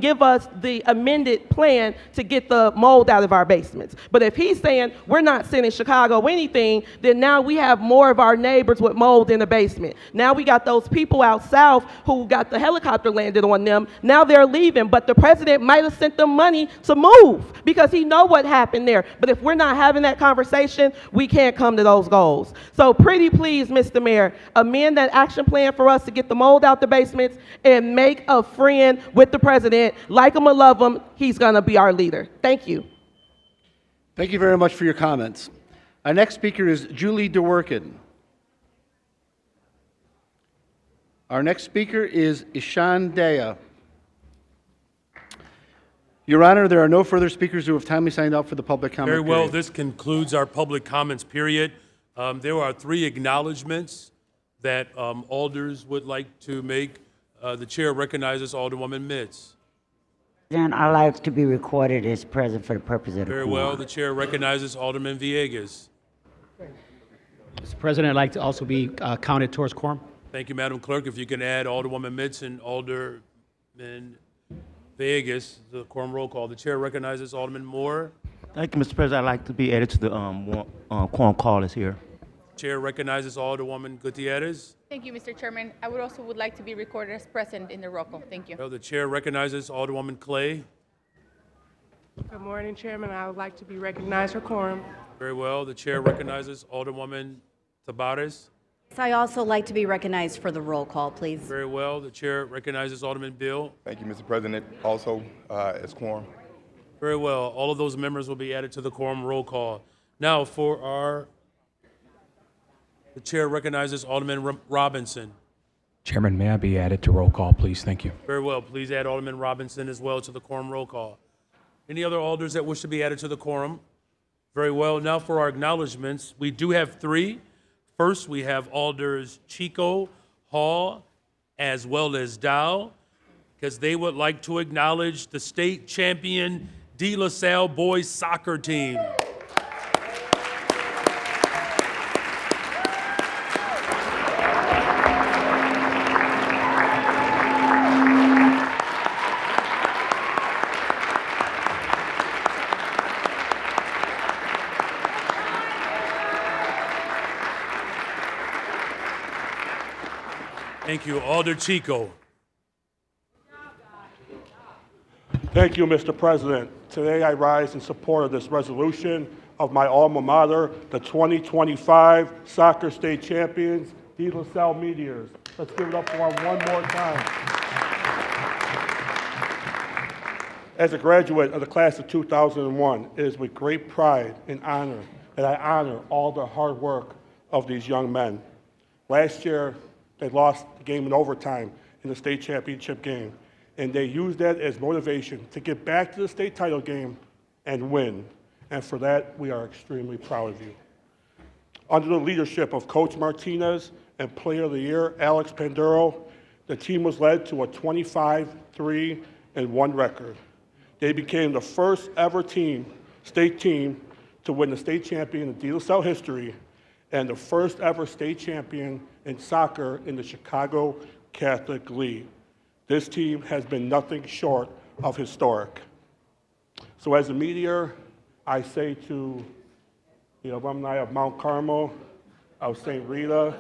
give us the amended plan to get the mold out of our basements. But if he's saying we're not sending Chicago anything, then now we have more of our neighbors with mold in the basement. Now we got those people out south who got the helicopter landed on them. Now they're leaving, but the president might have sent them money to move because he know what happened there. But if we're not having that conversation, we can't come to those goals. So pretty please, Mr. Mayor, amend that action plan for us to get the mold out the basements and make a friend with the president. Like him or love him, he's going to be our leader. Thank you. Thank you very much for your comments. Our next speaker is Julie DeWorkin. Our next speaker is Ishan Daya. Your Honor, there are no further speakers who have timely signed up for the public comment Very well. period. This concludes our public comments period. There are 3 acknowledgments that alders would like to make. The chair recognizes Alderwoman Mitz. President, I'd like to be recorded as present for the purpose of the Very quorum. well. The chair recognizes Alderman Villegas. Mr. President, I'd like to also be counted towards quorum. Thank you, Madam Clerk. If you can add Alderwoman Mitz and Alderman Villegas to the quorum roll call. The chair recognizes Alderman Moore. Thank you, Mr. President. I'd like to be added to the quorum callers here. Chair recognizes Alderwoman Gutierrez. Thank you, Mr. Chairman. I would like to be recorded as present in the roll call. Thank you. Well, the chair recognizes Alderwoman Clay. Good morning, Chairman. I would like to be recognized for quorum. Very well. The chair recognizes Alderwoman Tabares. I also like to be recognized for the roll call, please. Very well. The chair recognizes Alderman Bill. Thank you, Mr. President. Also, as quorum. Very well. All of those members will be added to the quorum roll call. Now, the chair recognizes Alderman Robinson. Chairman, may I be added to roll call, please? Thank you. Very well. Please add Alderman Robinson as well to the quorum roll call. Any other alders that wish to be added to the quorum? Very well. Now for our acknowledgments. We do have 3. First, we have Alders Chico, Hall, as well as Dow, because they would like to acknowledge the state champion De La Salle boys soccer team. Thank you, Alder Chico. Thank you, Mr. President. Today I rise in support of this resolution of my alma mater, the 2025 soccer state champions, De La Salle Meteors. Let's give it up for them one more time. As a graduate of the class of 2001, it is with great pride and honor that I honor all the hard work of these young men. Last year, they lost the game in overtime in the state championship game, and they used that as motivation to get back to the state title game and win. And for that, we are extremely proud of you. Under the leadership of Coach Martinez and Player of the Year, Alex Panduro, The team was led to a 25-3-1 record. They became the first ever state team, to win the state champion in De La Salle history and the first ever state champion in soccer in the Chicago Catholic League. This team has been nothing short of historic. So as a media, I say to the alumni of Mount Carmel, of St. Rita,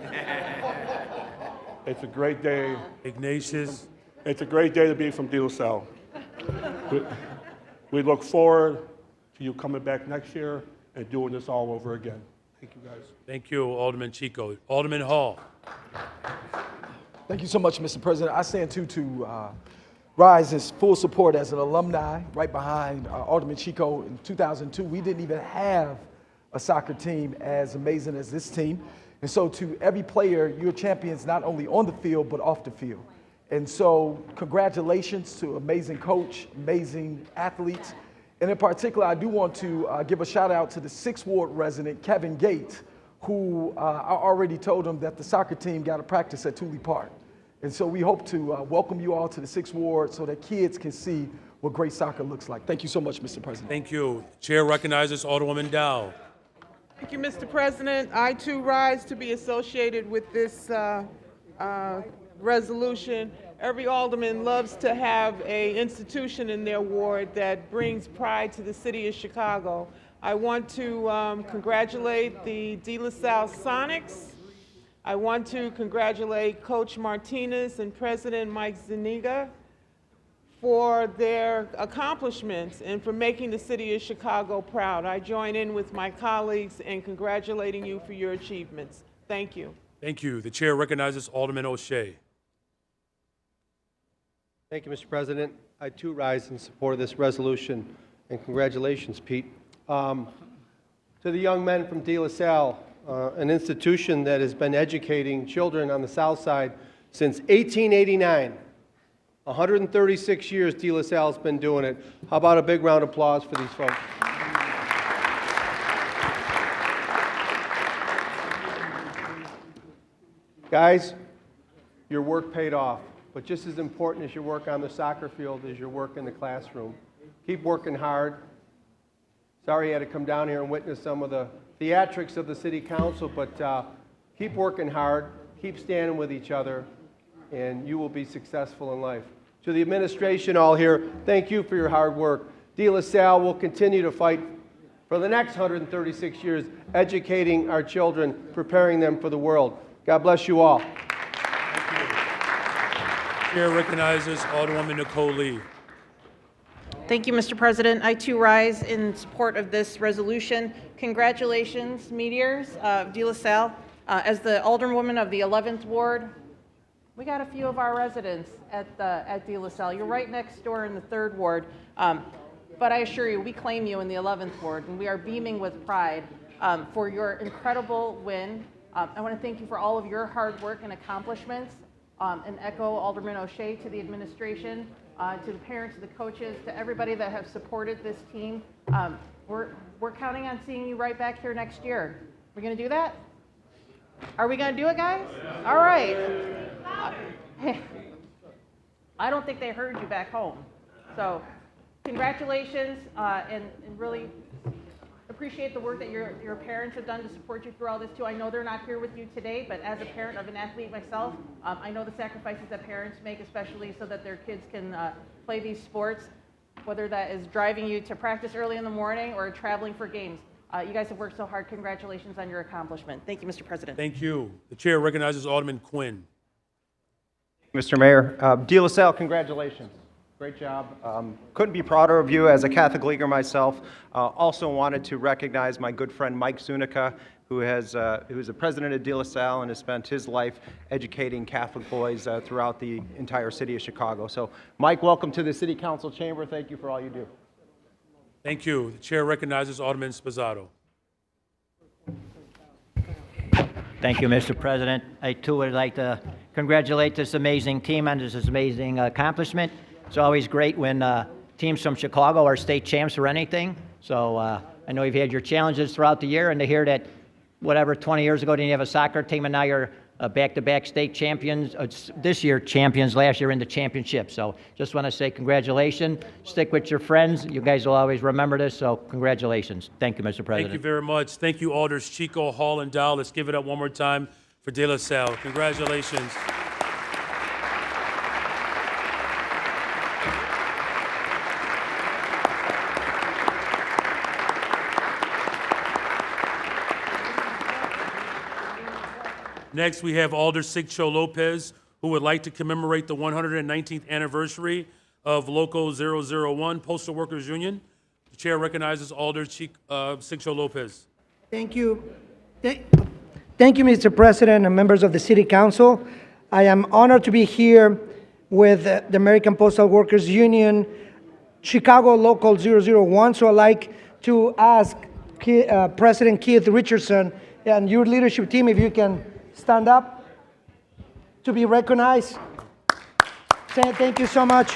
it's a great day. Ignatius. It's a great day to be from De La Salle. We look forward to you coming back next year and doing this all over again. Thank you, guys. Thank you, Alderman Chico. Alderman Hall. Thank you so much, Mr. President. I stand to rise in full support as an alumni right behind Alderman Chico. In 2002, we didn't even have a soccer team as amazing as this team. And so to every player, you're champions not only on the field, but off the field. And so congratulations to amazing coach, amazing athletes. And in particular, I do want to give a shout out to the 6th Ward resident, Kevin Gates, who I already told him that the soccer team got to practice at Thule Park. And so we hope to welcome you all to the 6th Ward so that kids can see what great soccer looks like. Thank you so much, Mr. President. Thank you. Chair recognizes Alderwoman Dow. Thank you, Mr. President. I too rise to be associated with this resolution. Every alderman loves to have an institution in their ward that brings pride to the city of Chicago. I want to congratulate the De La Salle Sonics. I want to congratulate Coach Martinez and President Mike Zuniga for their accomplishments and for making the city of Chicago proud. I join in with my colleagues in congratulating you for your achievements. Thank you. Thank you. The chair recognizes Alderman O'Shea. Thank you, Mr. President. I too rise in support of this resolution, and congratulations, Pete. To the young men from De La Salle, an institution that has been educating children on the South Side since 1889. 136 years De La Salle's been doing it. How about a big round of applause for these folks? Guys, your work paid off. But just as important as your work on the soccer field is your work in the classroom. Keep working hard. Sorry you had to come down here and witness some of the theatrics of the city council, but keep working hard, keep standing with each other, and you will be successful in life. To the administration all here, thank you for your hard work. De La Salle will continue to fight for the next 136 years, educating our children, preparing them for the world. God bless you all. Chair recognizes Alderwoman Nicole Lee. Thank you, Mr. President. I too rise in support of this resolution. Congratulations, meteors of De La Salle. As the Alderwoman of the 11th Ward, we got a few of our residents at De La Salle. You're right next door in the 3rd Ward. But I assure you, we claim you in the 11th Ward, and we are beaming with pride for your incredible win. I want to thank you for all of your hard work and accomplishments. And echo Alderman O'Shea to the administration, to the parents, to the coaches, to everybody that have supported this team. We're counting on seeing you right back here next year. We're going to do that? Are we going to do it, guys? All right. Hey, I don't think they heard you back home. So congratulations, and really appreciate the work that your parents have done to support you through all this too. I know they're not here with you today, but as a parent of an athlete myself, I know the sacrifices that parents make, especially so that their kids can play these sports, whether that is driving you to practice early in the morning or traveling for games. You guys have worked so hard. Congratulations on your accomplishment. Thank you, Mr. President. Thank you. The chair recognizes Alderman Quinn. Mr. Mayor, De La Salle, congratulations. Great job. Couldn't be prouder of you as a Catholic leaguer myself. Also wanted to recognize my good friend Mike Zuniga, who is the president of De La Salle and has spent his life educating Catholic boys throughout the entire city of Chicago. So, Mike, welcome to the City Council chamber. Thank you for all you do. Thank you. The chair recognizes Alderman Sposato. Thank you, Mr. President. I too would like to congratulate this amazing team on this amazing accomplishment. It's always great when teams from Chicago are state champs or anything. So I know you've had your challenges throughout the year, and to hear that, 20 years ago, didn't you have a soccer team, and now you're back-to-back state champions, this year champions, last year in the championship. So just want to say congratulations. Stick with your friends. You guys will always remember this, so congratulations. Thank you, Mr. President. Thank you very much. Thank you, Alders Chico, Hall, and Dow. Let's give it up one more time for De La Salle. Congratulations. Next, we have Alder Sigcho Lopez, who would like to commemorate the 119th anniversary of Loco 001 Postal Workers Union. The chair recognizes Alder Sigcho Lopez. Thank you. Thank you, Mr. President and members of the City Council. I am honored to be here with the American Postal Workers Union, Chicago Local 001. So I'd like to ask President Keith Richardson and your leadership team if you can stand up to be recognized. Thank you so much.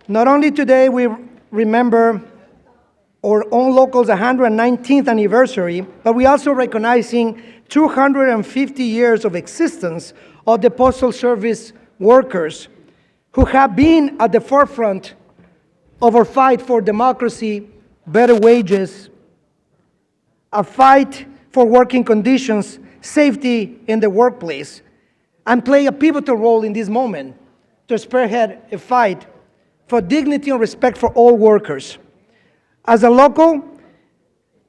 Not only today we remember our own local's 119th anniversary, but we also recognizing 250 years of existence of the Postal Service workers who have been at the forefront of our fight for democracy, better wages, a fight for working conditions, safety in the workplace, and play a pivotal role in this moment to spearhead a fight for dignity and respect for all workers. As a local,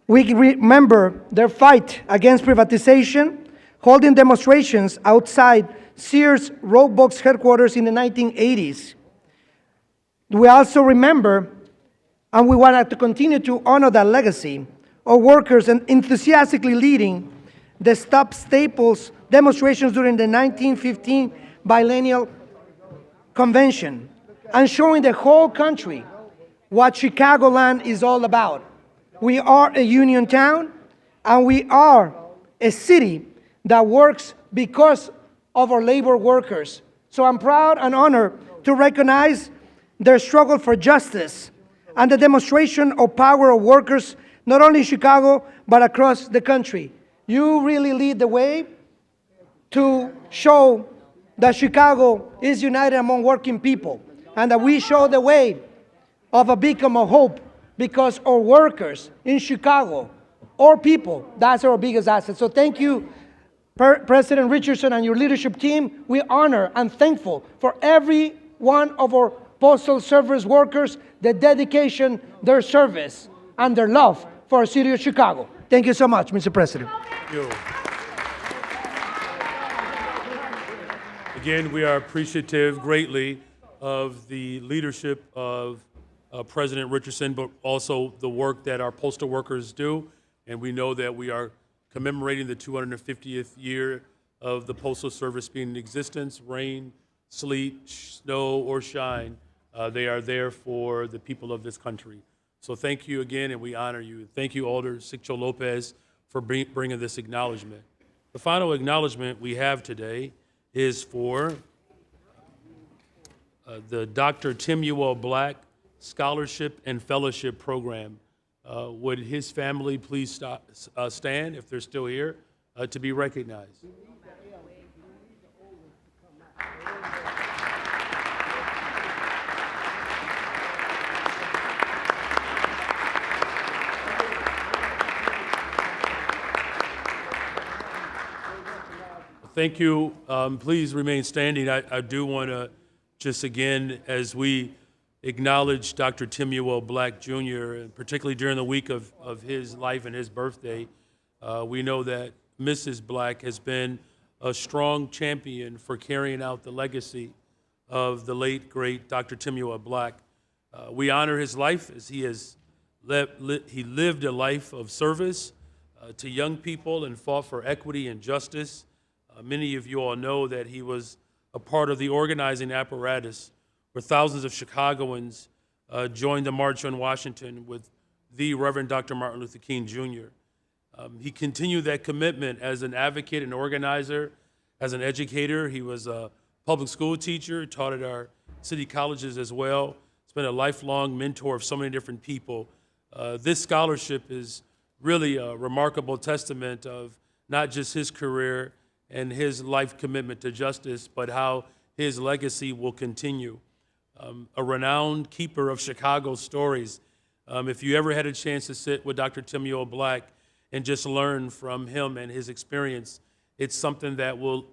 we remember their fight against privatization, holding demonstrations outside Sears Roebuck's headquarters in the 1980s. We also remember, and we want to continue to honor that legacy, of workers and enthusiastically leading the Stop Staples demonstrations during the 1915 Biennial Convention, and showing the whole country what Chicagoland is all about. We are a union town, and we are a city that works because of our labor workers. So I'm proud and honored to recognize their struggle for justice and the demonstration of power of workers, not only in Chicago, but across the country. You really lead the way to show that Chicago is united among working people, and that we show the way of a beacon of hope, because our workers in Chicago, our people, that's our biggest asset. So thank you, President Richardson and your leadership team. We honor and thankful for every one of our Postal Service workers, their dedication, their service, and their love for our city of Chicago. Thank you so much, Mr. President. Thank you. Again, we are appreciative greatly of the leadership of President Richardson, but also the work that our postal workers do. And we know that we are commemorating the 250th year of the Postal Service being in existence. Rain, sleet, snow, or shine, they are there for the people of this country. So thank you again, and we honor you. Thank you, Alder Sigcho Lopez, for bringing this acknowledgement. The final acknowledgement we have today is for the Dr. Timuel Black Scholarship and Fellowship Program. Would his family please stand, if they're still here, to be recognized? Thank you. Please remain standing. I do want to just again, as we acknowledge Dr. Timuel Black Jr., and particularly during the week of his life and his birthday, we know that Mrs. Black has been a strong champion for carrying out the legacy of the late, great Dr. Timuel Black. We honor his life as he lived a life of service to young people and fought for equity and justice. Many of you all know that he was a part of the organizing apparatus where thousands of Chicagoans joined the March on Washington with the Reverend Dr. Martin Luther King Jr. He continued that commitment as an advocate and organizer, as an educator. He was a public school teacher, taught at our city colleges as well. He's been a lifelong mentor of so many different people. This scholarship is really a remarkable testament of not just his career and his life commitment to justice, but how his legacy will continue. A renowned keeper of Chicago stories. If you ever had a chance to sit with Dr. Timeo Black and just learn from him and his experience, it's something that will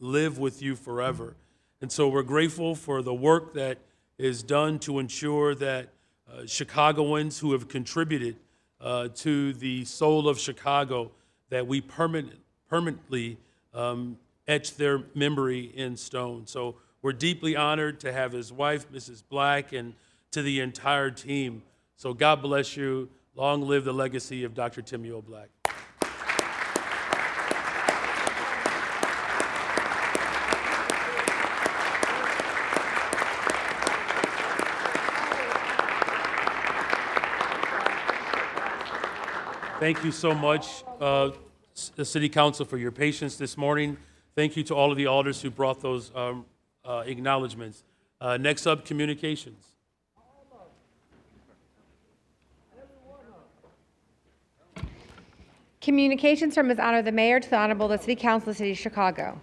live with you forever. And so we're grateful for the work that is done to ensure that Chicagoans who have contributed to the soul of Chicago, that we permanently etch their memory in stone. So we're deeply honored to have his wife, Mrs. Black, and to the entire team. So God bless you. Long live the legacy of Dr. Timeo Black. Thank you so much, the City Council, for your patience this morning. Thank you to all of the alders who brought those acknowledgments. Next up, communications. Communications from His Honor the Mayor to the Honorable the City Council of the City of Chicago.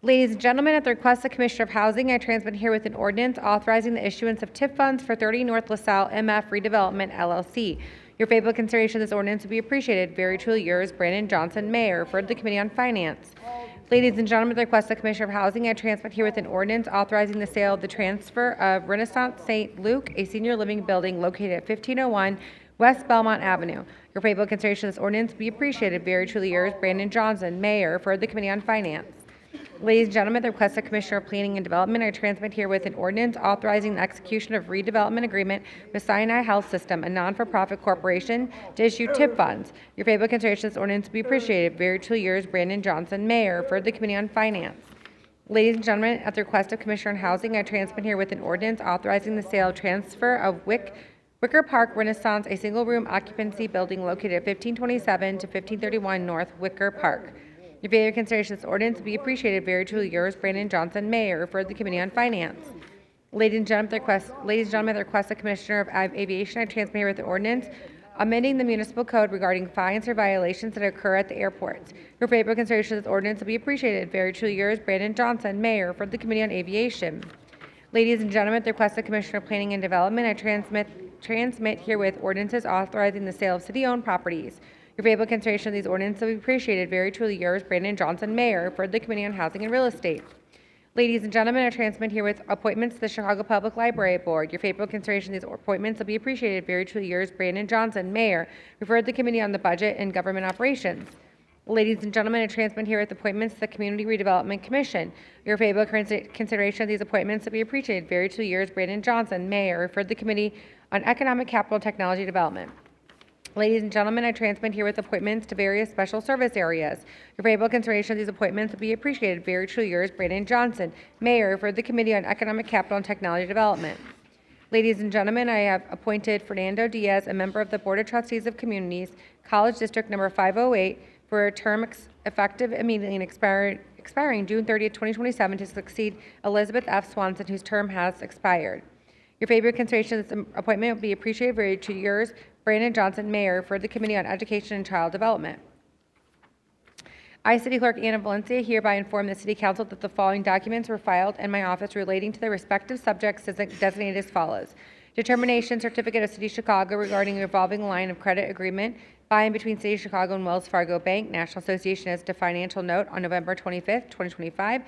Ladies and gentlemen, at the request of Commissioner of Housing, I transmit herewith an ordinance authorizing the issuance of TIF funds for 30 North LaSalle MF Redevelopment, LLC. Your favorable consideration of this ordinance would be appreciated. Very truly yours, Brandon Johnson, Mayor, for the Committee on Finance. Ladies and gentlemen, at the request of Commissioner of Housing, I transmit herewith an ordinance authorizing the sale of the transfer of Renaissance St. Luke, a senior living building located at 1501 West Belmont Avenue. Your favorable consideration of this ordinance would be appreciated. Very truly yours, Brandon Johnson, Mayor, for the Committee on Finance. Ladies and gentlemen, at the request of Commissioner of Planning and Development, I transmit herewith an ordinance authorizing the execution of redevelopment agreement with Sinai Health System, a non-for-profit corporation, to issue TIP funds. Your favorable consideration of this ordinance would be appreciated. Very truly yours, Brandon Johnson, Mayor, for the Committee on Finance. Ladies and gentlemen, at the request of Commissioner on Housing, I transmit herewith an ordinance authorizing the sale transfer of Wicker Park Renaissance, a single-room occupancy building located at 1527 to 1531 North Wicker Park. Your favorable consideration of this ordinance would be appreciated. Very truly yours, Brandon Johnson, Mayor, for the Committee on Finance. Ladies and gentlemen, at the request of Commissioner of Aviation, I transmit herewith an ordinance amending the municipal code regarding fines or violations that occur at the airports. Your favorable consideration of this ordinance will be appreciated. Very truly yours, Brandon Johnson, Mayor, for the Committee on Aviation. Ladies and gentlemen, at the request of Commissioner of Planning and Development, I transmit herewith ordinances authorizing the sale of city-owned properties. Your favorable consideration of these ordinances will be appreciated. Very truly yours, Brandon Johnson, Mayor, for the Committee on Housing and Real Estate. Ladies and gentlemen, I transmit herewith appointments to the Chicago Public Library Board. Your favorable consideration of these appointments will be appreciated. Very truly yours, Brandon Johnson, Mayor, referred to the Committee on the Budget and Government Operations. Ladies and gentlemen, I transmit herewith appointments to the Community Redevelopment Commission. Your favorable consideration of these appointments will be appreciated. Very truly yours, Brandon Johnson, Mayor, referred to the Committee on Economic Capital and Technology Development. Ladies and gentlemen, I transmit herewith appointments to various special service areas. Your favorable consideration of these appointments will be appreciated. Very truly yours, Brandon Johnson, Mayor, for the Committee on Economic Capital and Technology Development. Ladies and gentlemen, I have appointed Fernando Diaz, a member of the Board of Trustees of Communities, College District Number 508, for a term effective immediately and expiring June 30th, 2027, to succeed Elizabeth F. Swanson, whose term has expired. Your favorable consideration of this appointment will be appreciated. Very truly yours, Brandon Johnson, Mayor, for the Committee on Education and Child Development. I, City Clerk Anna Valencia, hereby inform the City Council that the following documents were filed in my office relating to their respective subjects designated as follows. Determination Certificate of City of Chicago regarding a revolving line of credit agreement by and between City of Chicago and Wells Fargo Bank, National Association as to financial note on November 25th, 2025.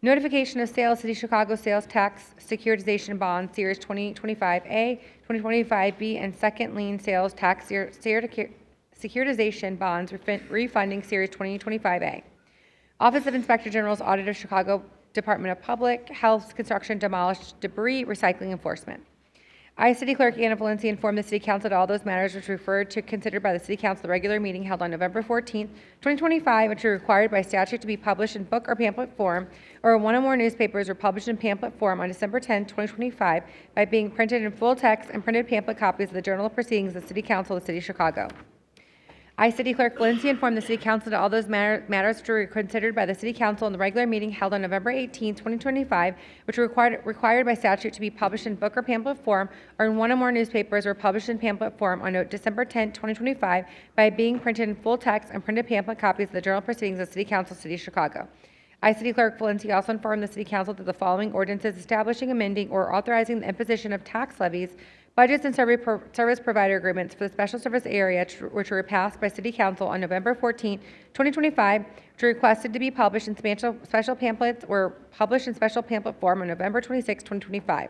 Notification of sale of City of Chicago sales tax securitization bond series 2025A, 2025B, and second lien sales tax securitization bonds refunding series 2025A. Office of Inspector General's Audit of Chicago Department of Public Health, Construction, Demolished Debris, Recycling Enforcement. I, City Clerk Anna Valencia, inform the City Council that all those matters which were referred to considered by the City Council at the regular meeting held on November 14th, 2025, which are required by statute to be published in book or pamphlet form, or in one or more newspapers, or published in pamphlet form on December 10, 2025, by being printed in full text and printed pamphlet copies of the Journal of Proceedings of the City Council of the City of Chicago. I, City Clerk Valencia, inform the City Council that all those matters which were considered by the City Council in the regular meeting held on November 18, 2025, which were required by statute to be published in book or pamphlet form or in one or more newspapers, were published in pamphlet form on December 10, 2025, by being printed in full text and printed pamphlet copies of the Journal Proceedings of City Council, City of Chicago. I, City Clerk Valencia, also inform the City Council that the following ordinances establishing, amending, or authorizing the imposition of tax levies, budgets, and service provider agreements for the special service area, which were passed by City Council on November 14, 2025, which were requested to be published in special pamphlets or published in special pamphlet form on November 26, 2025.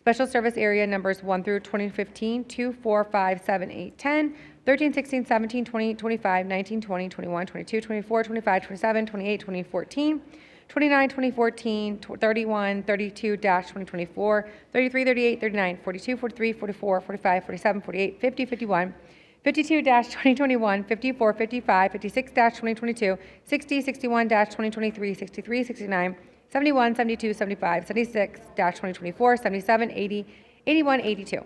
Special service area numbers 1 through 2015, 2, 4, 5, 7, 8, 10, 13, 16, 17, 20, 25, 19, 20, 21, 22, 24, 25, 27, 28, 2014, 29, 2014, 31, 32-2024, 33, 38, 39, 42, 43, 44, 45, 47, 48, 50, 51, 52-2021, 54, 55, 56-2022, 60, 61-2023, 63, 69, 71, 72, 75, 76-2024, 77, 80, 81, 82.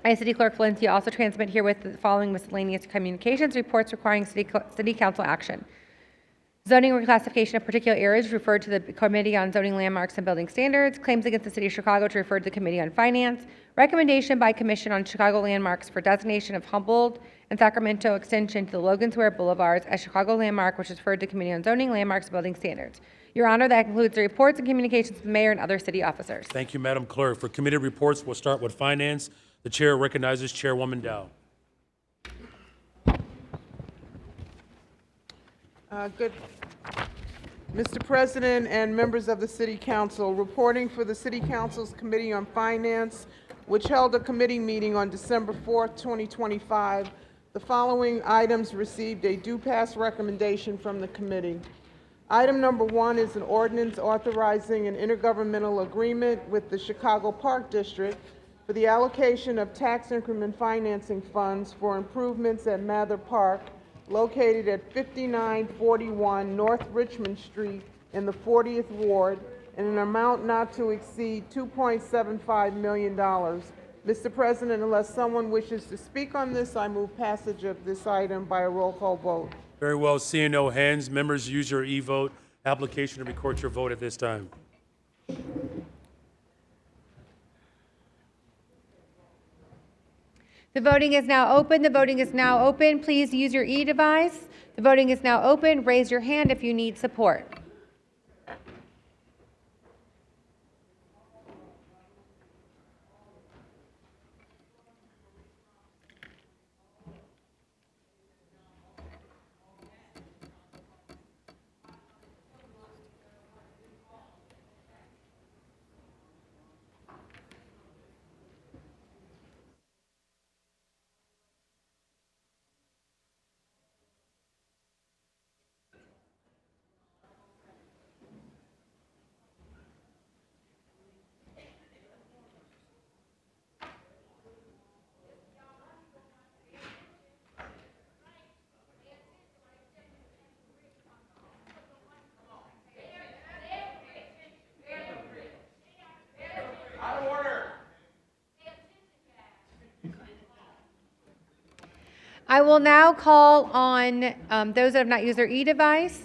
I, City Clerk Valencia, also transmit herewith the following miscellaneous communications reports requiring City Council action. Zoning reclassification of particular areas referred to the Committee on Zoning Landmarks and Building Standards. Claims against the City of Chicago to refer to the Committee on Finance. Recommendation by Commission on Chicago Landmarks for designation of Humboldt and Sacramento extension to the Logan Square Boulevards as Chicago Landmark, which is referred to the Committee on Zoning Landmarks and Building Standards. Your Honor, that concludes the reports and communications of the Mayor and other city officers. Thank you, Madam Clerk. For committee reports, we'll start with Finance. The Chair recognizes Chairwoman Dow. Mr. President and members of the City Council, reporting for the City Council's Committee on Finance, which held a committee meeting on December 4th, 2025, the following items received a due pass recommendation from the committee. Item number 1 is an ordinance authorizing an intergovernmental agreement with the Chicago Park District for the allocation of tax increment financing funds for improvements at Mather Park, located at 5941 North Richmond Street in the 40th Ward, in an amount not to exceed $2.75 million. Mr. President, unless someone wishes to speak on this, I move passage of this item by a roll call vote. Very well. Seeing no hands, members, use your e-vote application to record your vote at this time. The voting is now open. The voting is now open. Please use your e-device. The voting is now open. Raise your hand if you need support. I will now call on those that have not used their e-device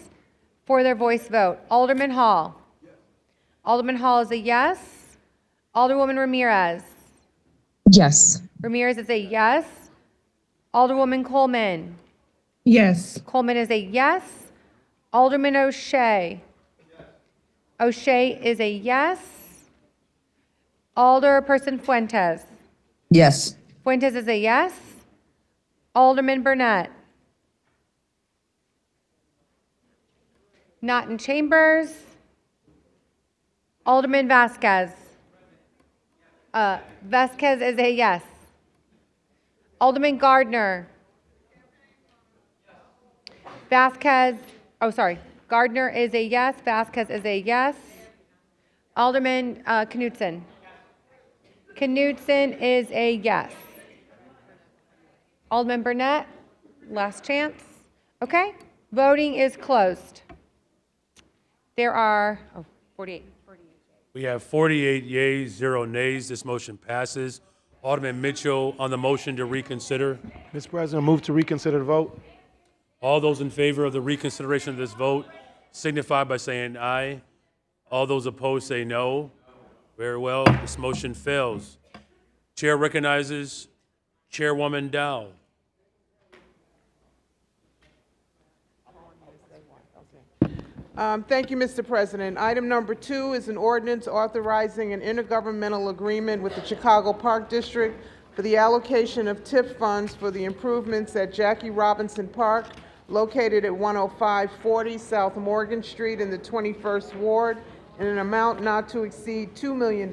for their voice vote. Alderman Hall. Yes. Alderman Hall is a yes. Alderwoman Ramirez. Yes. Ramirez is a yes. Alderwoman Coleman. Yes. Coleman is a yes. Alderman O'Shea. Yes. O'Shea is a yes. Alderperson Fuentes. Yes. Fuentes is a yes. Alderman Burnett. Not in chambers. Alderman Vasquez. Vasquez is a yes. Alderman Gardner. Vasquez, Gardner is a yes. Vasquez is a yes. Alderman Knudsen. Knudsen is a yes. Alderman Burnett, last chance. Okay, voting is closed. There are 48. We have 48 yeas, 0 nays. This motion passes. Alderman Mitchell on the motion to reconsider. Mr. President, move to reconsider the vote. All those in favor of the reconsideration of this vote signify by saying aye. All those opposed say no. Very well, this motion fails. Chair recognizes Chairwoman Dow. Thank you, Mr. President. Item number 2 is an ordinance authorizing an intergovernmental agreement with the Chicago Park District for the allocation of TIF funds for the improvements at Jackie Robinson Park, located at 10540 South Morgan Street in the 21st Ward, in an amount not to exceed $2 million.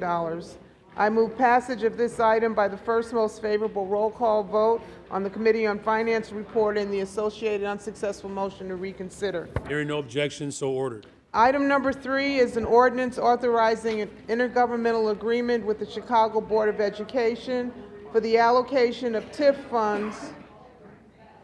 I move passage of this item by the first most favorable roll call vote on the Committee on Finance report and the associated unsuccessful motion to reconsider. Hearing no objection, so ordered. Item number 3 is an ordinance authorizing an intergovernmental agreement with the Chicago Board of Education for the allocation of TIF funds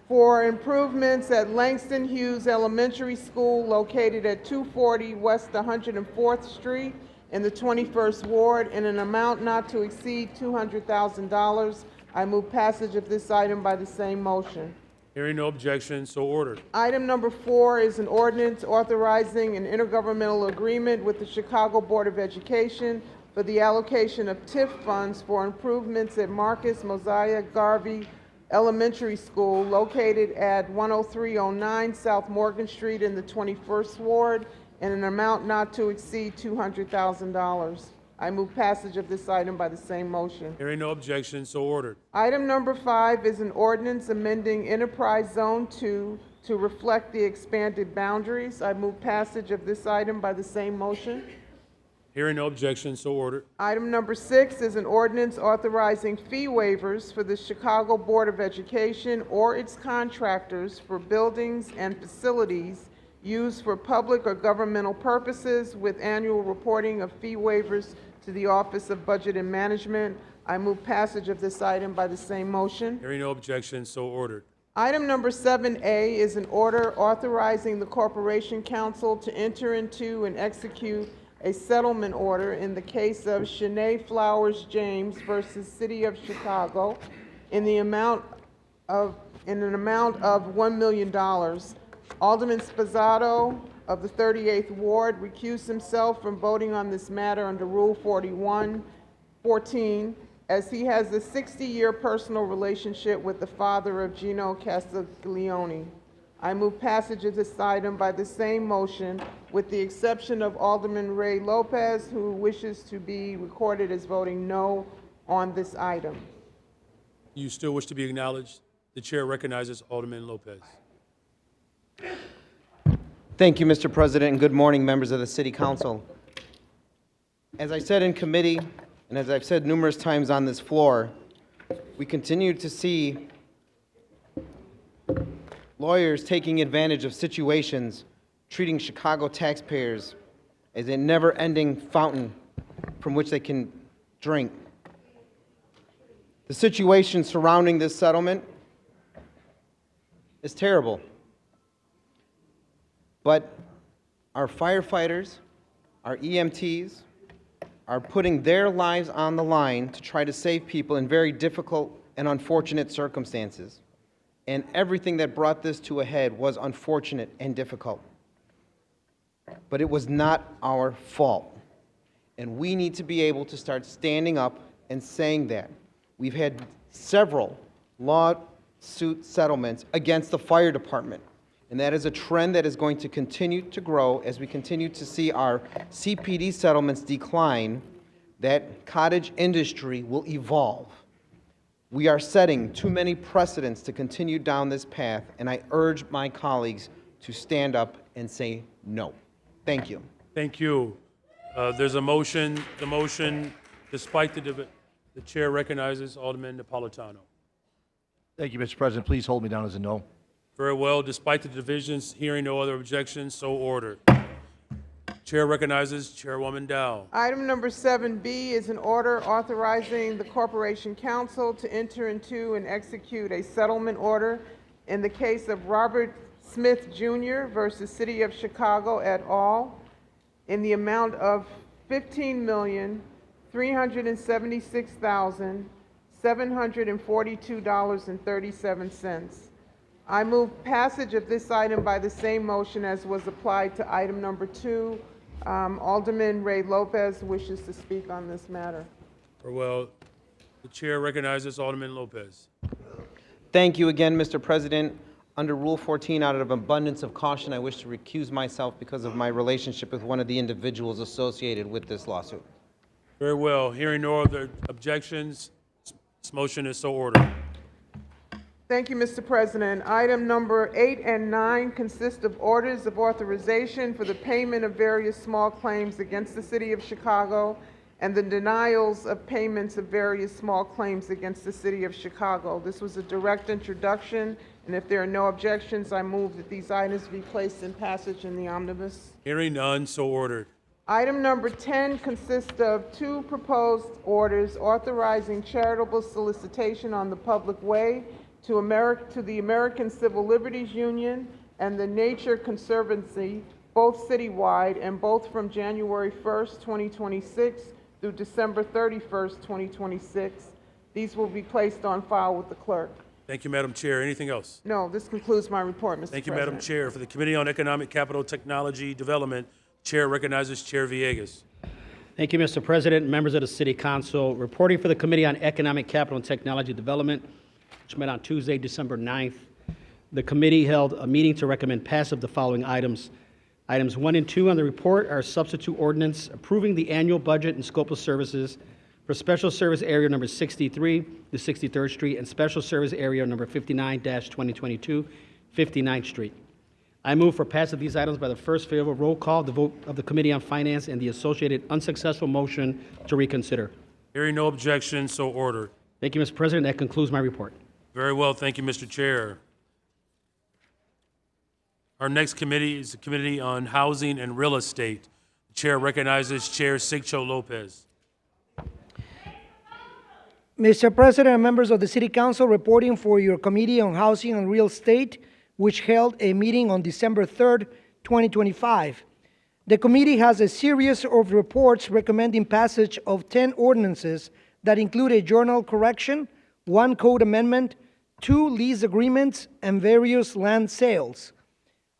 for improvements at Langston Hughes Elementary School located at 240 West 104th Street in the 21st Ward in an amount not to exceed $200,000. I move passage of this item by the same motion. Hearing no objection, so ordered. Item number 4 is an ordinance authorizing an intergovernmental agreement with the Chicago Board of Education for the allocation of TIF funds for improvements at Marcus Mosiah Garvey Elementary School located at 10309 South Morgan Street in the 21st Ward in an amount not to exceed $200,000. I move passage of this item by the same motion. Hearing no objection, so ordered. Item number 5 is an ordinance amending Enterprise Zone 2 to reflect the expanded boundaries. I move passage of this item by the same motion. Hearing no objection, so ordered. Item number 6 is an ordinance authorizing fee waivers for the Chicago Board of Education or its contractors for buildings and facilities used for public or governmental purposes with annual reporting of fee waivers to the Office of Budget and Management. I move passage of this item by the same motion. Hearing no objection, so ordered. Item number 7A is an order authorizing the Corporation Council to enter into and execute a settlement order in the case of Shanae Flowers James versus City of Chicago in an amount of $1 million. Alderman Sposato of the 38th Ward recused himself from voting on this matter under Rule 41-14 as he has a 60-year personal relationship with the father of Gino Castiglione. I move passage of this item by the same motion with the exception of Alderman Ray Lopez, who wishes to be recorded as voting no on this item. You still wish to be acknowledged? The chair recognizes Alderman Lopez. Thank you, Mr. President, and good morning, members of the City Council. As I said in committee, and as I've said numerous times on this floor, we continue to see lawyers taking advantage of situations, treating Chicago taxpayers as a never-ending fountain from which they can drink. The situation surrounding this settlement is terrible. But our firefighters, our EMTs, are putting their lives on the line to try to save people in very difficult and unfortunate circumstances. And everything that brought this to a head was unfortunate and difficult. But it was not our fault. And we need to be able to start standing up and saying that. We've had several lawsuit settlements against the fire department. And that is a trend that is going to continue to grow as we continue to see our CPD settlements decline. That cottage industry will evolve. We are setting too many precedents to continue down this path, and I urge my colleagues to stand up and say no. Thank you. Thank you. There's a motion. The motion, despite the chair recognizes Alderman Napolitano. Thank you, Mr. President. Please hold me down as a no. Very well. Despite the divisions, hearing no other objections, so ordered. Chair recognizes Chairwoman Dow. Item number 7B is an order authorizing the Corporation Council to enter into and execute a settlement order in the case of Robert Smith Jr. versus City of Chicago et al. in the amount of $15,376,7 $742.37. I move passage of this item by the same motion as was applied to item number 2. Alderman Ray Lopez wishes to speak on this matter. Very well. The chair recognizes Alderman Lopez. Thank you again, Mr. President. Under Rule 14, out of abundance of caution, I wish to recuse myself because of my relationship with one of the individuals associated with this lawsuit. Very well. Hearing no other objections, this motion is so ordered. Thank you, Mr. President. Item number 8 and 9 consist of orders of authorization for the payment of various small claims against the City of Chicago and the denials of payments of various small claims against the City of Chicago. This was a direct introduction, and if there are no objections, I move that these items be placed in passage in the omnibus. Hearing none, so ordered. Item number 10 consists of 2 proposed orders authorizing charitable solicitation on the public way to the American Civil Liberties Union and the Nature Conservancy, both citywide and both from January 1st, 2026 through December 31st, 2026. These will be placed on file with the clerk. Thank you, Madam Chair. Anything else? No, this concludes my report, Mr. Thank you, President. Madam Chair. For the Committee on Economic Capital Technology Development, Chair recognizes Chair Villegas. Thank you, Mr. President, members of the City Council. Reporting for the Committee on Economic Capital and Technology Development, which met on Tuesday, December 9th. The committee held a meeting to recommend passage of the following items. Items 1 and 2 on the report are substitute ordinance approving the annual budget and scope of services for Special Service Area number 63 to 63rd Street and Special Service Area number 59-2022, 59th Street. I move for passage of these items by the first favorable roll call, the vote of the Committee on Finance, and the associated unsuccessful motion to reconsider. Hearing no objection, so ordered. Thank you, Mr. President. That concludes my report. Very well. Thank you, Mr. Chair. Our next committee is the Committee on Housing and Real Estate. The Chair recognizes Chair Sigcho Lopez. Mr. President and members of the City Council, reporting for your Committee on Housing and Real Estate, which held a meeting on December 3rd, 2025. The committee has a series of reports recommending passage of 10 ordinances that include a journal correction, 1 code amendment, 2 lease agreements, and various land sales.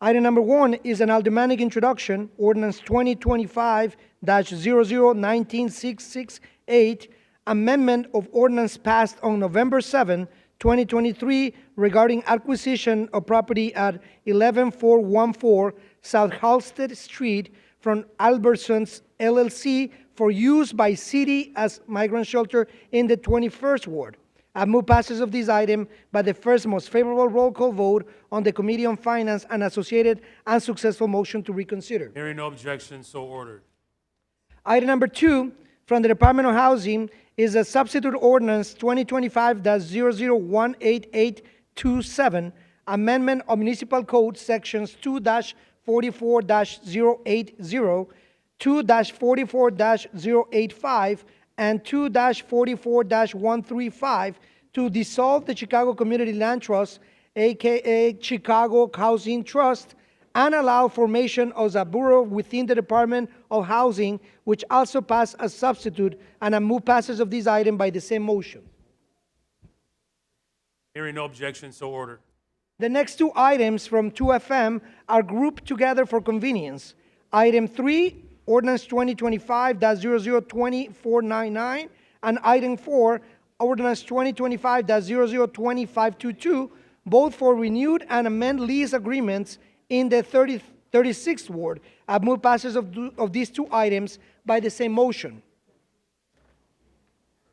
Item number 1 is an aldermanic introduction, Ordinance 2025-00-19668, amendment of ordinance passed on November 7, 2023 regarding acquisition of property at 11414 South Halsted Street from Albertsons LLC for use by city as migrant shelter in the 21st Ward. I move passage of this item by the first most favorable roll call vote on the Committee on Finance and associated unsuccessful motion to reconsider. Hearing no objection, so ordered. Item number 2 from the Department of Housing is a substitute ordinance 2025-00-18827, amendment of municipal code sections 2-44-080, 2-44-085, and 2-44-135 to dissolve the Chicago Community Land Trust, aka Chicago Housing Trust, and allow formation of a borough within the Department of Housing, which also passed as substitute, and I move passage of this item by the same motion. Hearing no objection, so ordered. The next 2 items from 2FM are grouped together for convenience. Item 3, Ordinance 2025-00-2499, and Item 4, Ordinance 2025-00-2522, both for renewed and amend lease agreements in the 36th Ward. I move passage of these 2 items by the same motion.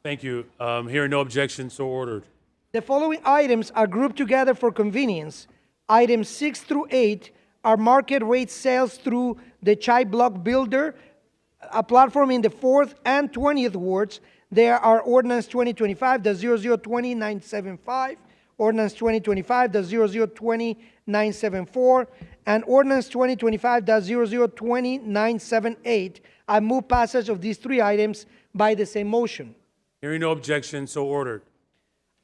Thank you. Hearing no objection, so ordered. The following items are grouped together for convenience. Items 6 through 8 are market rate sales through the Chai Block Builder, a platform in the 4th and 20th wards. There are Ordinance 2025-00-2975, Ordinance 2025-00-2974, and Ordinance 2025-00-2978. I move passage of these 3 items by the same motion. Hearing no objection, so ordered.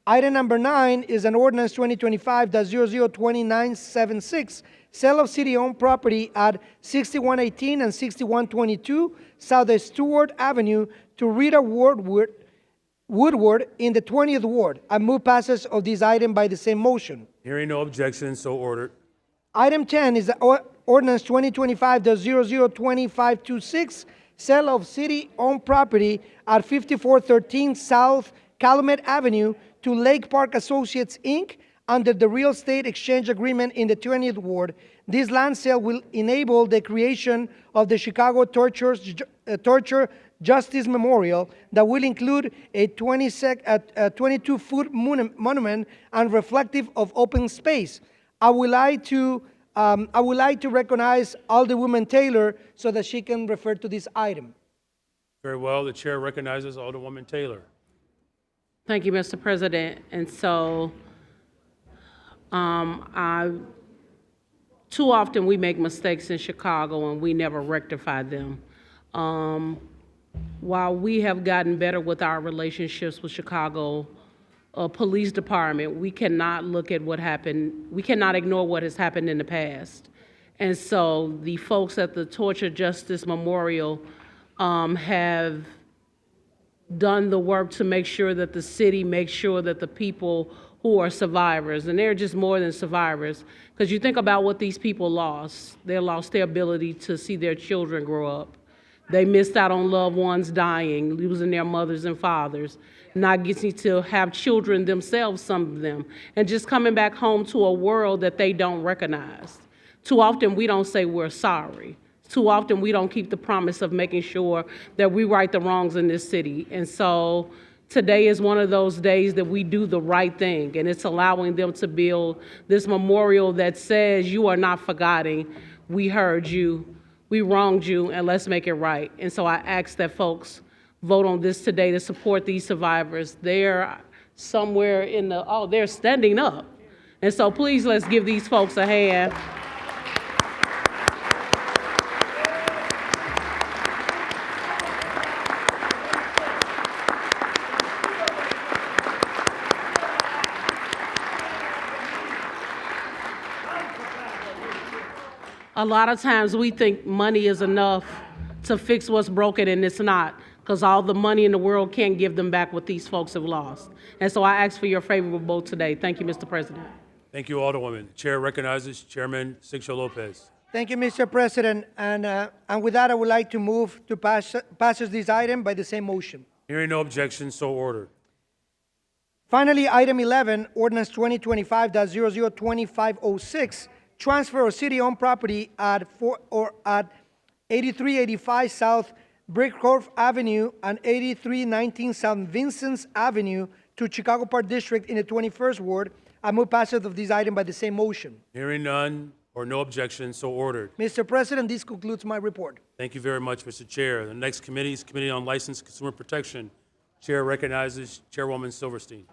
Item number 9 is an Ordinance 2025-00-2976, sale of city-owned property at 6118 and 6122 South Stewart Avenue to Rita Woodward Woodward in the 20th Ward. I move passage of this item by the same motion. Hearing no objection, so ordered. Item 10 is the ordinance 2025-002526, sale of city-owned property at 5413 South Calumet Avenue to Lake Park Associates, Inc., under the real estate exchange agreement in the 20th Ward. This land sale will enable the creation of the Chicago Torture Justice Memorial that will include a 22-foot monument and reflective of open space. I would like to recognize Alderwoman Taylor so that she can refer to this item. Very well. The chair recognizes Alderwoman Taylor. Thank you, Mr. President. And so, too often we make mistakes in Chicago and we never rectify them. While we have gotten better with our relationships with Chicago Police Department, we cannot look at what happened. We cannot ignore what has happened in the past. And so the folks at the Torture Justice Memorial have done the work to make sure that the city makes sure that the people who are survivors, and they're just more than survivors, because you think about what these people lost. They lost their ability to see their children grow up. They missed out on loved ones dying, losing their mothers and fathers, not getting to have children themselves, some of them, and just coming back home to a world that they don't recognize. Too often we don't say we're sorry. Too often we don't keep the promise of making sure that we right the wrongs in this city. And so today is one of those days that we do the right thing, and it's allowing them to build this memorial that says you are not forgotten. We heard you, we wronged you, and let's make it right. And so I ask that folks vote on this today to support these survivors. They're somewhere in the, oh, they're standing up. And so please let's give these folks a hand. A lot of times we think money is enough to fix what's broken, and it's not, because all the money in the world can't give them back what these folks have lost. And so I ask for your favorable vote today. Thank you, Mr. President. Thank you, Alderwoman. The chair recognizes Chairman Sixto Lopez. Thank you, Mr. President. And with that, I would like to move to pass this item by the same motion. Hearing no objection, so ordered. Finally, item 11, ordinance 2025-002506, transfer of city-owned property at 8385 South Brickhoff Avenue and 8319 South Vincent's Avenue to Chicago Park District in the 21st Ward. I move passage of this item by the same motion. Hearing none or no objection, so ordered. Mr. President, this concludes my report. Thank you very much, Mr. Chair. The next committee is Committee on Licensed Consumer Protection. Chair recognizes Chairwoman Silverstein.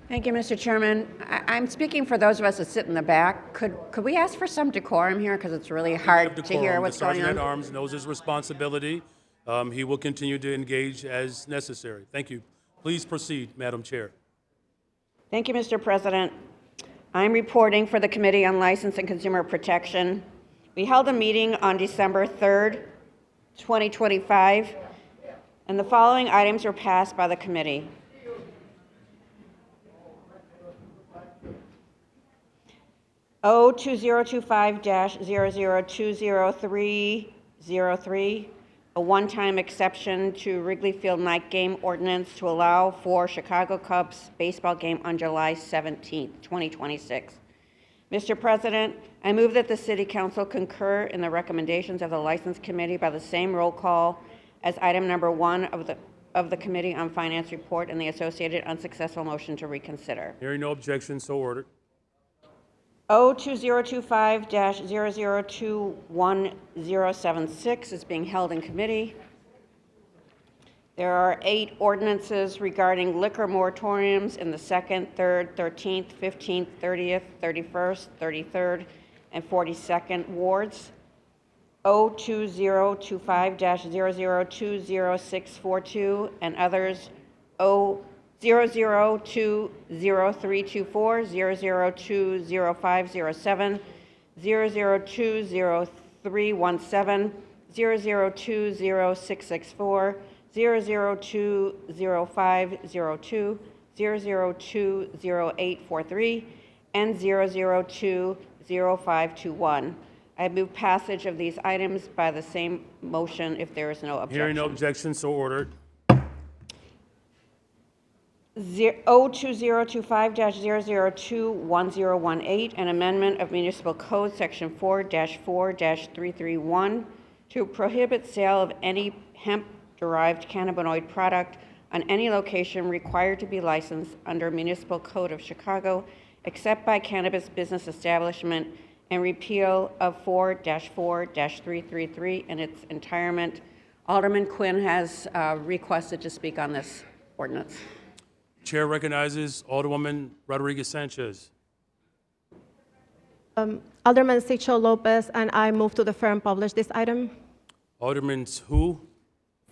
Thank you, Mr. Chairman. I'm speaking for those of us that sit in the back. Could we ask for some decorum here, because it's really hard to hear what's going on? The Sergeant at Arms knows his responsibility. He will continue to engage as necessary. Thank you. Please proceed, Madam Chair. Thank you, Mr. President. I'm reporting for the Committee on License and Consumer Protection. We held a meeting on December 3rd, 2025, and the following items were passed by the committee. O2025-00200303, a one-time exception to Wrigley Field night game ordinance to allow for Chicago Cubs baseball game on July 17, 2026. Mr. President, I move that the City Council concur in the recommendations of the License Committee by the same roll call as item number 1 of the Committee on Finance report and the associated unsuccessful motion to reconsider. Hearing no objection, so ordered. O2025-0021-076 is being held in committee. There are 8 ordinances regarding liquor moratoriums in the 2nd, 3rd, 13th, 15th, 30th, 31st, 33rd, and 42nd wards. O2025-00200642 and others. O0020324, 0020507, 0020317, 0020664, 0020502, 0020843, and 0020521. I move passage of these items by the same motion if there is no objection. Hearing no objection, so ordered. 02025-0021018, an amendment of Municipal Code Section 4-4-331 to prohibit sale of any hemp-derived cannabinoid product on any location required to be licensed under Municipal Code of Chicago, except by cannabis business establishment, and repeal of 4-4-333 in its entirety. Alderman Quinn has requested to speak on this ordinance. Chair recognizes Alderwoman Rodriguez Sanchez. Alderman Sixto Lopez and I move to defer and publish this item. Alderman who?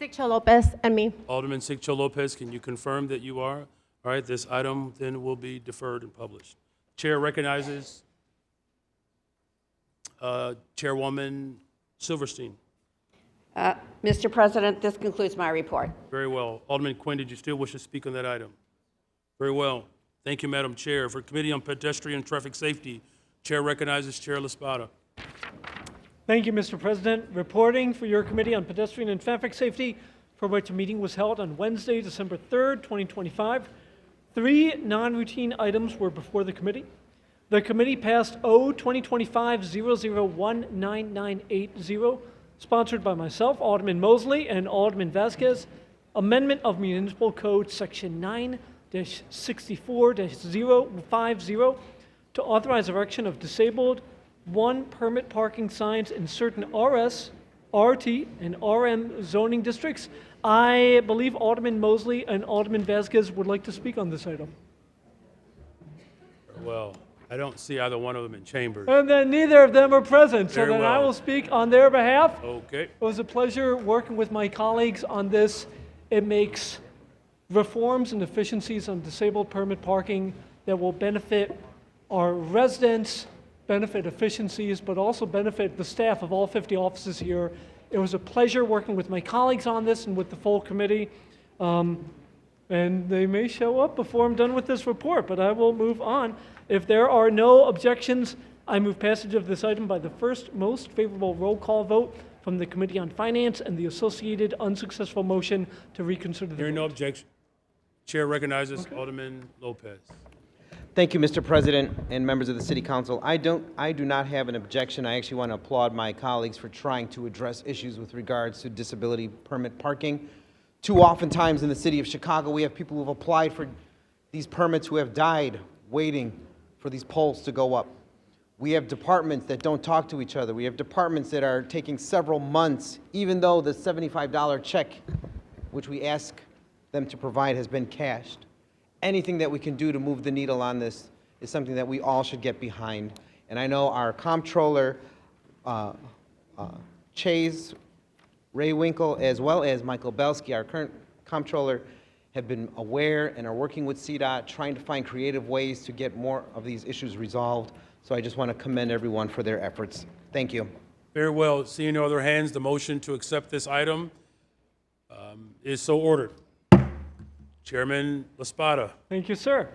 Sixto Lopez and me. Alderman Sixto Lopez, can you confirm that you are? All right, this item then will be deferred and published. Chair recognizes Chairwoman Silverstein. Mr. President, this concludes my report. Very well. Alderman Quinn, did you still wish to speak on that item? Very well. Thank you, Madam Chair. For Committee on Pedestrian and Traffic Safety, Chair recognizes Chair LaSpada. Thank you, Mr. President. Reporting for your Committee on Pedestrian and Traffic Safety, for which a meeting was held on Wednesday, December 3rd, 2025. 3 non-routine items were before the committee. The committee passed O 2025-00199980, sponsored by myself, Alderman Mosley, and Alderman Vasquez, amendment of Municipal Code Section 9-64-050 to authorize erection of disabled 1 permit parking signs in certain RS, RT, and RM zoning districts. I believe Alderman Mosley and Alderman Vasquez would like to speak on this item. Well, I don't see either one of them in chambers. And then neither of them are present, so Very then I well. will speak on their behalf. Okay. It was a pleasure working with my colleagues on this. It makes reforms and efficiencies on disabled permit parking that will benefit our residents, benefit efficiencies, but also benefit the staff of all 50 offices here. It was a pleasure working with my colleagues on this and with the full committee. And they may show up before I'm done with this report, but I will move on. If there are no objections, I move passage of this item by the first most favorable roll call vote from the Committee on Finance and the associated unsuccessful motion to reconsider the Hearing no vote. objection. Chair recognizes Alderman Lopez. Thank you, Mr. President and members of the City Council. I do not have an objection. I actually want to applaud my colleagues for trying to address issues with regards to disability permit parking. Too oftentimes in the city of Chicago, we have people who have applied for these permits who have died waiting for these polls to go up. We have departments that don't talk to each other. We have departments that are taking several months, even though the $75 check, which we ask them to provide, has been cashed. Anything that we can do to move the needle on this is something that we all should get behind. And I know our comptroller, Chase Ray Winkle, as well as Michael Belsky, our current comptroller, have been aware and are working with CDOT, trying to find creative ways to get more of these issues resolved. So I just want to commend everyone for their efforts. Thank you. Very well. Seeing no other hands, the motion to accept this item is so ordered. Chairman LaSpada. Thank you, sir.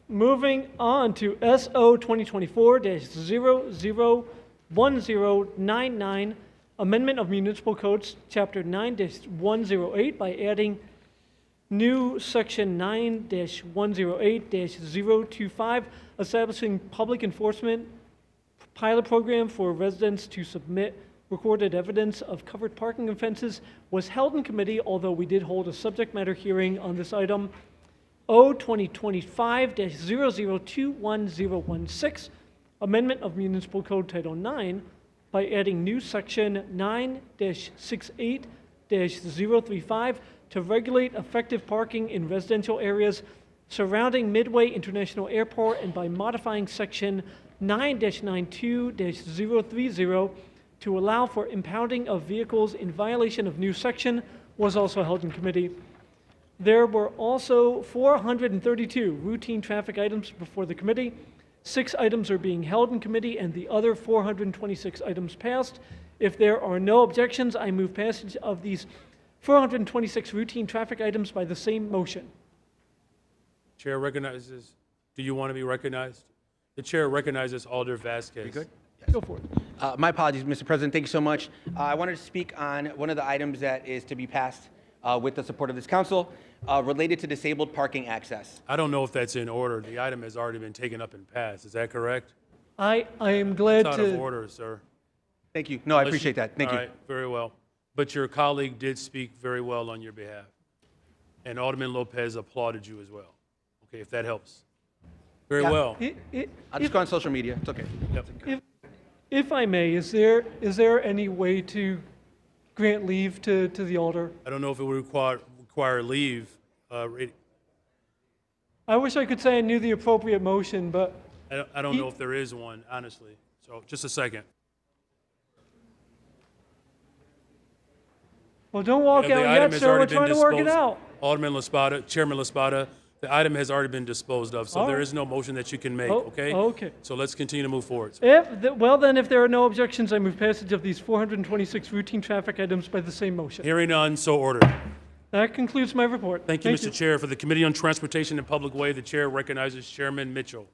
Moving on to SO 2024-001099, amendment of Municipal Codes, Chapter 9-108 by adding new Section 9-108-025, establishing public enforcement pilot program for residents to submit recorded evidence of covered parking offenses, was held in committee, although we did hold a subject matter hearing on this item. O 2025-0021-016, amendment of Municipal Code Title 9 by adding new Section 9-68-035 to regulate effective parking in residential areas surrounding Midway International Airport, and by modifying Section 9-92-030 to allow for impounding of vehicles in violation of new section, was also held in committee. There were also 432 routine traffic items before the committee. 6 items are being held in committee, and the other 426 items passed. If there are no objections, I move passage of these 426 routine traffic items by the same motion. Chair recognizes, do you want to be recognized? The chair recognizes Alder Vasquez. You good? Go for it. My apologies, Mr. President. Thank you so much. I wanted to speak on one of the items that is to be passed with the support of this council related to disabled parking access. I don't know if that's in order. The item has already been taken up and passed. Is that correct? I am glad It's to. out of order, sir. Thank you. No, I appreciate that. Thank you. All right, very well. But your colleague did speak very well on your behalf. And Alderman Lopez applauded you as well. Okay, if that helps. Very Yeah. well. I'll just go on social media. It's okay. Yep. If I may, is there any way to grant leave to the alder? I don't know if it would require leave. I wish I could say I knew the appropriate motion, but I don't know if there is one, honestly. So just a second. well, don't walk Yeah, the out item yet, has sir. We're already been trying to work it disposed- out. Alderman Laspada, Chairman Laspada, the item has already been disposed of, so All there right. is no motion that you can make, Oh, okay? okay. So let's continue to move forward. Well, then, if there are no objections, I move passage of these 426 routine traffic items by the same motion. Hearing none, so ordered. That concludes my report. Thank you, Mr. Chair. For the Committee on Transportation and Public Way, the chair recognizes Chairman Mitchell.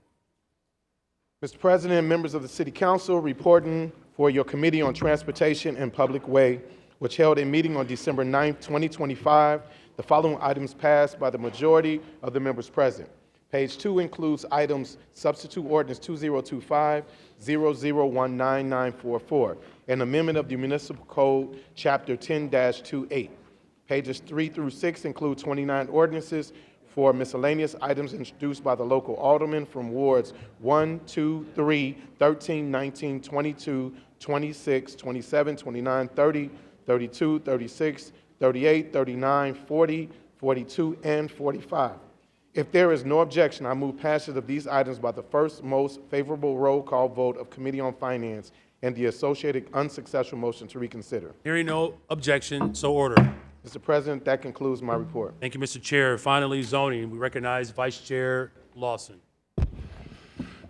Mr. President and members of the City Council, reporting for your Committee on Transportation and Public Way, which held a meeting on December 9th, 2025. The following items passed by the majority of the members present. Page 2 includes items Substitute Ordinance 2025-00199944, an amendment of the Municipal Code, Chapter 10-28. Pages 3 through 6 include 29 ordinances for miscellaneous items introduced by the local aldermen from wards 1, 2, 3, 13, 19, 22, 26, 27, 29, 30, 32, 36, 38, 39, 40, 42, and 45. If there is no objection, I move passage of these items by the first most favorable roll call vote of Committee on Finance and the associated unsuccessful motion to reconsider. Hearing no objection, so ordered. Mr. President, that concludes my report. Thank you, Mr. Chair. Finally, zoning. We recognize Vice Chair Lawson.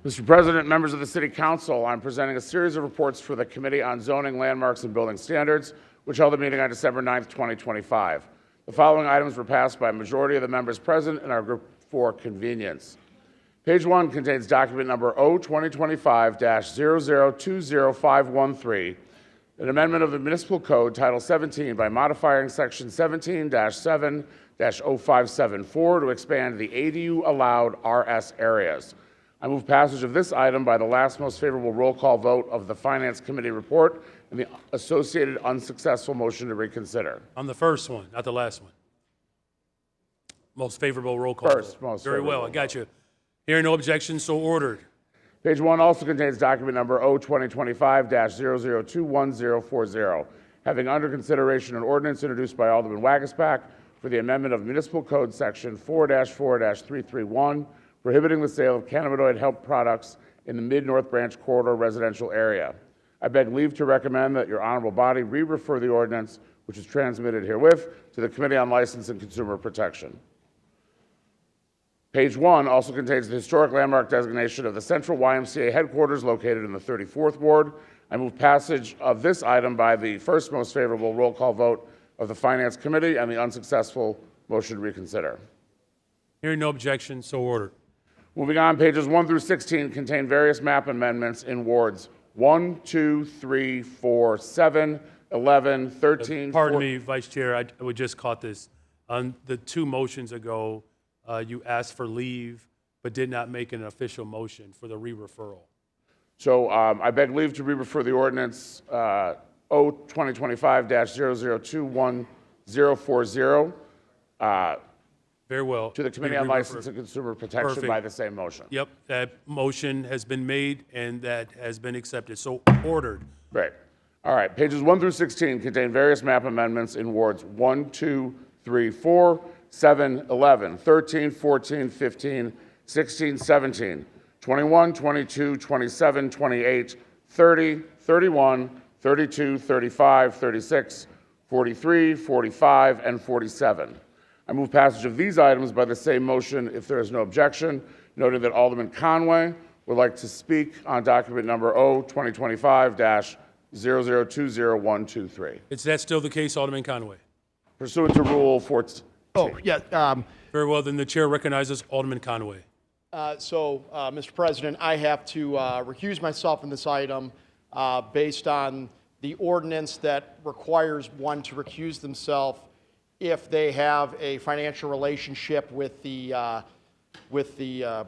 Mr. President, members of the City Council, I'm presenting a series of reports for the Committee on Zoning, Landmarks, and Building Standards, which held a meeting on December 9th, 2025. The following items were passed by a majority of the members present in our group for convenience. Page 1 contains document number O2025-0020513, an amendment of the Municipal Code, Title 17, by modifying Section 17-7-0574 to expand the ADU-allowed RS areas. I move passage of this item by the last most favorable roll call vote of the Finance Committee report and the associated unsuccessful motion to reconsider. On the first one, not the last one. Most favorable roll call. First, most Very well, I favorable. got you. Hearing no objection, so ordered. Page 1 also contains document number O2025-00211040, having under consideration an ordinance introduced by Alderman Wagaspack for the amendment of Municipal Code Section 4-4-331, prohibiting the sale of cannabinoid hemp products in the Mid-North Branch Corridor residential area. I beg leave to recommend that your honorable body re-refer the ordinance, which is transmitted herewith, to the Committee on License and Consumer Protection. Page 1 also contains the historic landmark designation of the Central YMCA headquarters located in the 34th Ward. I move passage of this item by the first most favorable roll call vote of the Finance Committee and the unsuccessful motion to reconsider. Hearing no objection, so ordered. Moving on, pages 1 through 16 contain various map amendments in wards 1, 2, 3, 4, 7, 11, 13, Pardon 14. me, Vice Chair, I would just caught this. On the two motions ago, you asked for leave, but did not make an official motion for the re-referral. So I beg leave to re-refer the ordinance O2025-00211040 Very well. to the Committee on License and Consumer Protection Perfect. by the same motion. Yep, that motion has been made and that has been accepted, so ordered. Great. All right, pages 1 through 16 contain various map amendments in wards 1, 2, 3, 4, 7, 11, 13, 14, 15, 16, 17, 21, 22, 27, 28, 30, 31, 32, 35, 36, 43, 45, and 47. I move passage of these items by the same motion if there is no objection, noting that Alderman Conway would like to speak on document number O2025-00202123. Is that still the case, Alderman Conway? Pursuant to Rule 14. Oh, yeah. Very well, then the chair recognizes Alderman Conway. Mr. President, I have to recuse myself in this item based on the ordinance that requires one to recuse themselves if they have a financial relationship with the the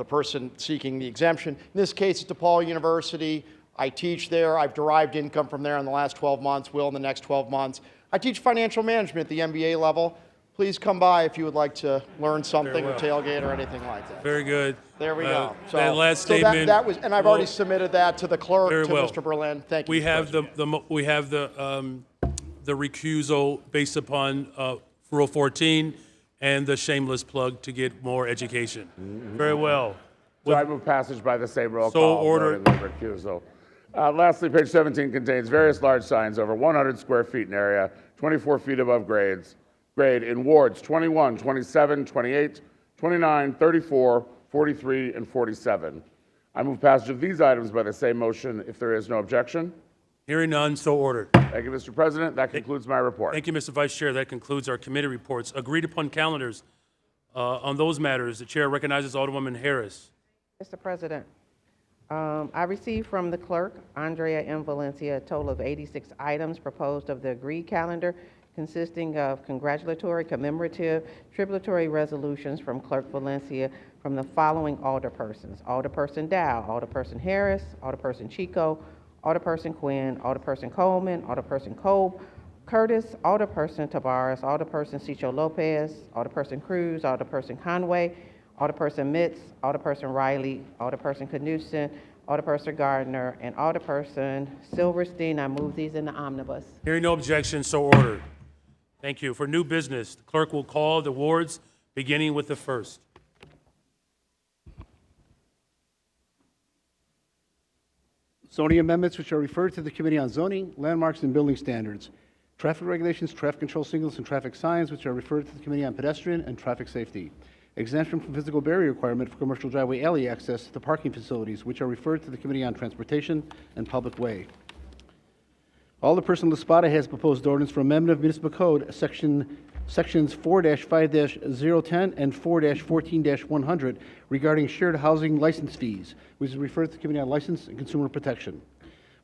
person seeking the exemption. In this case, it's DePaul University. I teach there. I've derived income from there in the last 12 months, will in the next 12 months. I teach financial management at the MBA level. Please come by if you would like to learn something or tailgate or anything like that. Very good. There we go. That last statement. That was, and I've already submitted that to the clerk, Very to well. Mr. Berlin. Thank you. We Mr. have President. we have the recusal based upon Rule 14 and the shameless plug to get more education. Very well. So I move passage by the same roll So call. ordered. Voting the recusal. Lastly, page 17 contains various large signs over 100 square feet in area, 24 feet above grade in wards 21, 27, 28, 29, 34, 43, and 47. I move passage of these items by the same motion if there is no objection. Hearing none, so ordered. Thank you, Mr. President. That concludes my report. Thank you, Mr. Vice Chair. That concludes our committee reports. Agreed upon calendars on those matters. The chair recognizes Alderwoman Harris. Mr. President, I received from the clerk, Andrea M. Valencia, a total of 86 items proposed of the agreed calendar, consisting of congratulatory, commemorative, tributary resolutions from Clerk Valencia from the following alderpersons: Alderperson Dow, Alderperson Harris, Alderperson Chico, Alderperson Quinn, Alderperson Coleman, Alderperson Kolb, Curtis, Alderperson Tavares, Alderperson Cicho Lopez, Alderperson Cruz, Alderperson Conway, Alderperson Mitz, Alderperson Riley, Alderperson Knudsen, Alderperson Gardner, and Alderperson Silverstein. I move these in the omnibus. Hearing no objection, so ordered. Thank you. For new business, the clerk will call the wards, beginning with the first. Zoning amendments which are referred to the Committee on Zoning, Landmarks, and Building Standards. Traffic regulations, traffic control signals, and traffic signs which are referred to the Committee on Pedestrian and Traffic Safety. Exemption from physical barrier requirement for commercial driveway alley access to parking facilities which are referred to the Committee on Transportation and Public Way. Alderperson Laspada has proposed ordinance for amendment of Municipal Code sections 4-5-010 and 4-14-100 regarding shared housing license fees, which is referred to the Committee on License and Consumer Protection.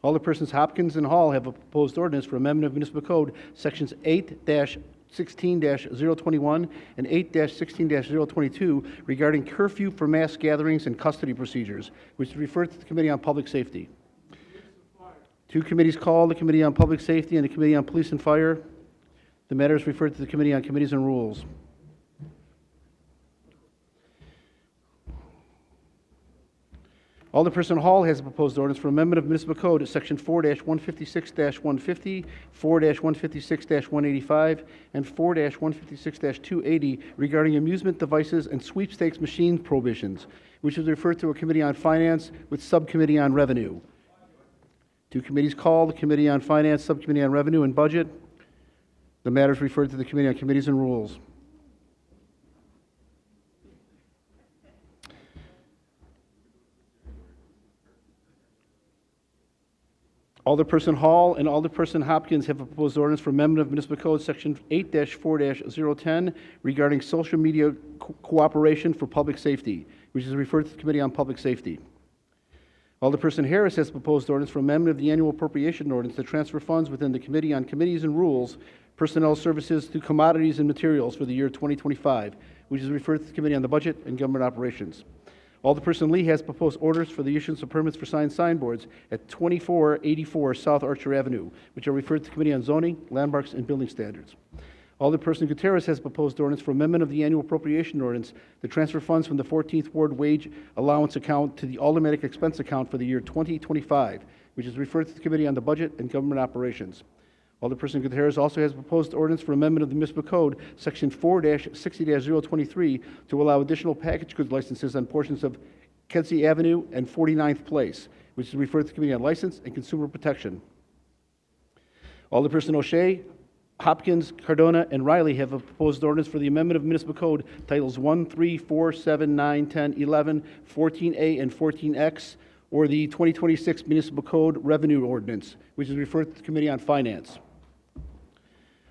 Alderpersons Hopkins and Hall have a proposed ordinance for amendment of Municipal Code sections 8-16-021 and 8-16-022 regarding curfew for mass gatherings and custody procedures, which is referred to the Committee on Public Safety. Two committees called, the Committee on Public Safety and the Committee on Police and Fire. The matter is referred to the Committee on Committees and Rules. Alderperson Hall has a proposed ordinance for amendment of Municipal Code, Section 4-156-150, 4-156-185, and 4-156-280 regarding amusement devices and sweepstakes machine prohibitions, which is referred to a Committee on Finance with Subcommittee on Revenue. Two committees called, the Committee on Finance, Subcommittee on Revenue and Budget. The matter is referred to the Committee on Committees and Rules. Alderperson Hall and Alderperson Hopkins have a proposed ordinance for amendment of Municipal Code Section 8-4-010 regarding social media cooperation for public safety, which is referred to the Committee on Public Safety. Alderperson Harris has proposed ordinance for amendment of the annual appropriation ordinance to transfer funds within the Committee on Committees and Rules, Personnel Services to Commodities and Materials for the year 2025, which is referred to the Committee on the Budget and Government Operations. Alderperson Lee has proposed orders for the issuance of permits for signboards at 2484 South Archer Avenue, which are referred to the Committee on Zoning, Landmarks, and Building Standards. Alderperson Gutierrez has proposed ordinance for amendment of the annual appropriation ordinance to transfer funds from the 14th Ward wage allowance account to the automatic expense account for the year 2025, which is referred to the Committee on the Budget and Government Operations. Alderperson Gutierrez also has proposed ordinance for amendment of the Municipal Code, Section 4-60-023, to allow additional package goods licenses on portions of Kedzie Avenue and 49th Place, which is referred to the Committee on License and Consumer Protection. Alderperson O'Shea, Hopkins, Cardona, and Riley have a proposed ordinance for the amendment of Municipal Code Titles 1, 3, 4, 7, 9, 10, 11, 14A, and 14X, or the 2026 Municipal Code Revenue Ordinance, which is referred to the Committee on Finance.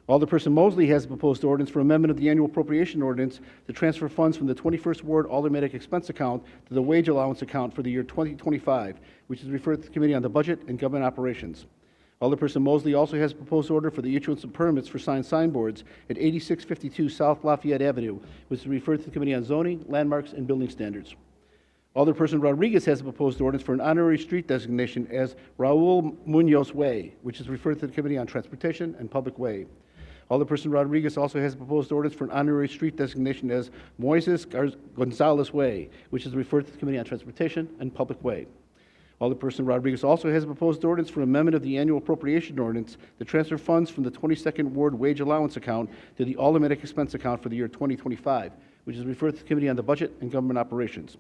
Alderperson Mosley has a proposed ordinance for amendment of the annual appropriation ordinance to transfer funds from the 21st Ward automatic expense account to the wage allowance account for the year 2025, which is referred to the Committee on the Budget and Government Operations. Alderperson Mosley also has a proposed order for the issuance of permits for signed signboards at 8652 South Lafayette Avenue, which is referred to the Committee on Zoning, Landmarks, and Building Standards. Alderperson Rodriguez has a proposed ordinance for an honorary street designation as Raul Munoz Way, which is referred to the Committee on Transportation and Public Way. Alderperson Rodriguez also has a proposed ordinance for an honorary street designation as Moises Gonzalez Way, which is referred to the Committee on Transportation and Public Way. Alderperson Rodriguez also has a proposed ordinance for amendment of the annual appropriation ordinance to transfer funds from the 22nd Ward wage allowance account to the automatic expense account for the year 2025, which is referred to the Committee on the Budget and Government Operations.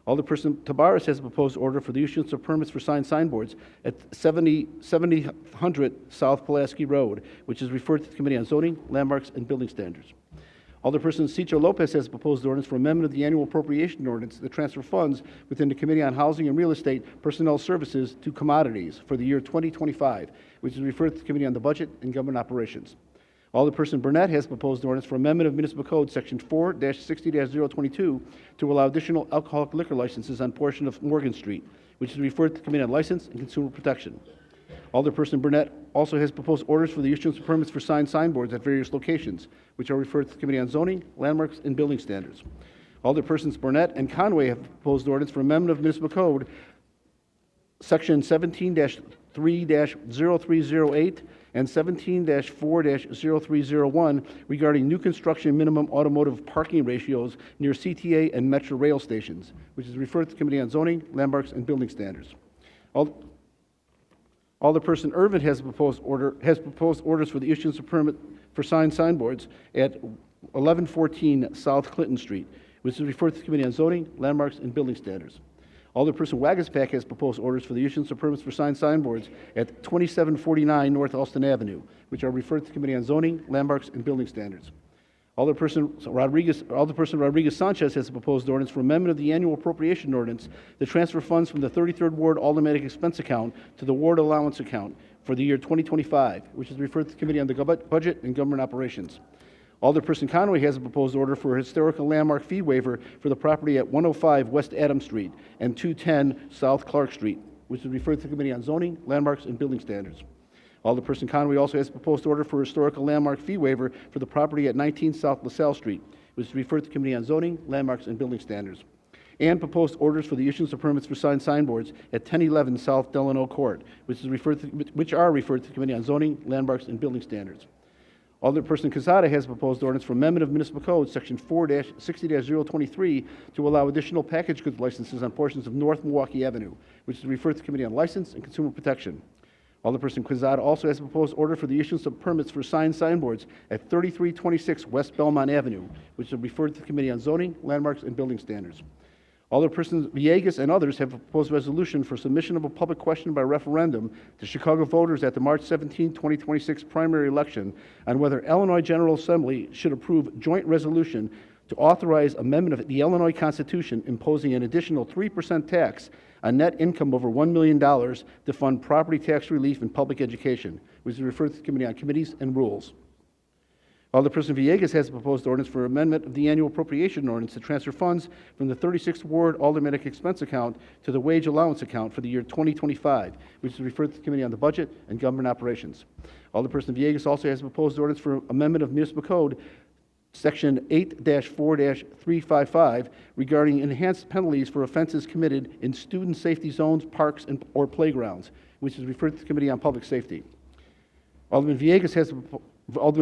Alderperson Tabares has a proposed order for the issuance of permits for signed signboards at 7000 South Pulaski Road, which is referred to the Committee on Zoning, Landmarks, and Building Standards. Alderperson Cicho Lopez has a proposed ordinance for amendment of the annual appropriation ordinance to transfer funds within the Committee on Housing and Real Estate Personnel Services to commodities for the year 2025, which is referred to the Committee on the Budget and Government Operations. Alderperson Burnett has proposed ordinance for amendment of Municipal Code Section 4-60-022 to allow additional alcoholic liquor licenses on portion of Morgan Street, which is referred to the Committee on License and Consumer Protection. Alderperson Burnett also has proposed orders for the issuance of permits for signed signboards at various locations, which are referred to the Committee on Zoning, Landmarks, and Building Standards. Alderpersons Burnett and Conway have proposed ordinance for amendment of Municipal Code Section 17-3-0308 and 17-4-0301 regarding new construction minimum automotive parking ratios near CTA and Metro rail stations, which is referred to the Committee on Zoning, Landmarks, and Building Standards. Alderperson Irvin has proposed orders for the issuance of permit for signed signboards at 1114 South Clinton Street, which is referred to the Committee on Zoning, Landmarks, and Building Standards. Alderperson Wagaspack has proposed orders for the issuance of permits for signed signboards at 2749 North Alston Avenue, which are referred to the Committee on Zoning, Landmarks, and Building Standards. Alderperson Rodriguez Sanchez has a proposed ordinance for amendment of the annual appropriation ordinance to transfer funds from the 33rd Ward automatic expense account to the Ward allowance account for the year 2025, which is referred to the Committee on the Budget and Government Operations. Alderperson Conway has a proposed order for a historical landmark fee waiver for the property at 105 West Adams Street and 210 South Clark Street, which is referred to the Committee on Zoning, Landmarks, and Building Standards. Alderperson Conway also has a proposed order for a historical landmark fee waiver for the property at 19 South LaSalle Street, which is referred to the Committee on Zoning, Landmarks, and Building Standards. And proposed orders for the issuance of permits for signed signboards at 1011 South Delano Court, which are referred to the Committee on Zoning, Landmarks, and Building Standards. Alderperson Quezada has proposed ordinance for amendment of Municipal Code Section 4-60-023 to allow additional package goods licenses on portions of North Milwaukee Avenue, which is referred to the Committee on License and Consumer Protection. Alderperson Quezada also has a proposed order for the issuance of permits for signed signboards at 3326 West Belmont Avenue, which is referred to the Committee on Zoning, Landmarks, and Building Standards. Alderpersons Villegas and others have proposed a resolution for submission of a public question by referendum to Chicago voters at the March 17, 2026 primary election on whether Illinois General Assembly should approve joint resolution to authorize amendment of the Illinois Constitution imposing an additional 3% tax on net income over $1 million to fund property tax relief and public education, which is referred to the Committee on Committees and Rules. Alderperson Villegas has a proposed ordinance for amendment of the annual appropriation ordinance to transfer funds from the 36th Ward automatic expense account to the wage allowance account for the year 2025, which is referred to the Committee on the Budget and Government Operations. Alderperson Villegas also has a proposed ordinance for amendment of Municipal Code Section 8-4-355 regarding enhanced penalties for offenses committed in student safety zones, parks, or playgrounds, which is referred to the Committee on Public Safety. Alderman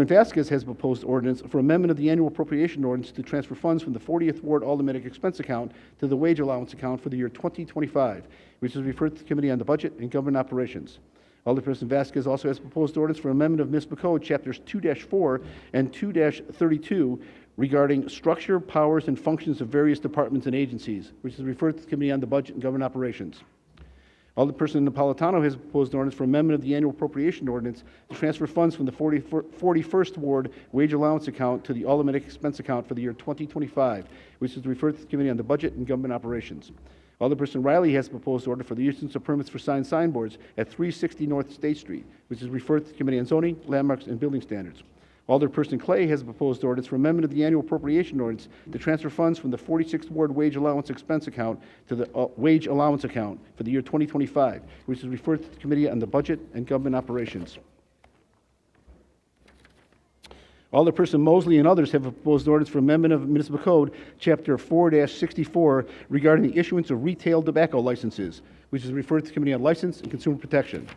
Vasquez has a proposed ordinance for amendment of the annual appropriation ordinance to transfer funds from the 40th Ward automatic expense account to the wage allowance account for the year 2025, which is referred to the Committee on the Budget and Government Operations. Alderperson Vasquez also has proposed ordinance for amendment of Municipal Code Chapters 2-4 and 2-32 regarding structure, powers, and functions of various departments and agencies, which is referred to the Committee on the Budget and Government Operations. Alderperson Napolitano has proposed ordinance for amendment of the annual appropriation ordinance to transfer funds from the 41st Ward wage allowance account to the automatic expense account for the year 2025, which is referred to the Committee on the Budget and Government Operations. Alderperson Riley has proposed order for the issuance of permits for signed signboards at 360 North State Street, which is referred to the Committee on Zoning, Landmarks, and Building Standards. Alderperson Clay has a proposed ordinance for amendment of the annual appropriation ordinance to transfer funds from the 46th Ward Wage Allowance Expense Account to the Wage Allowance Account for the year 2025, which is referred to the Committee on the Budget and Government Operations. Alderperson Mosley and others have a proposed ordinance for amendment of Municipal Code, Chapter 4-64, regarding the issuance of retail tobacco licenses, which is referred to the Committee on License and Consumer Protection.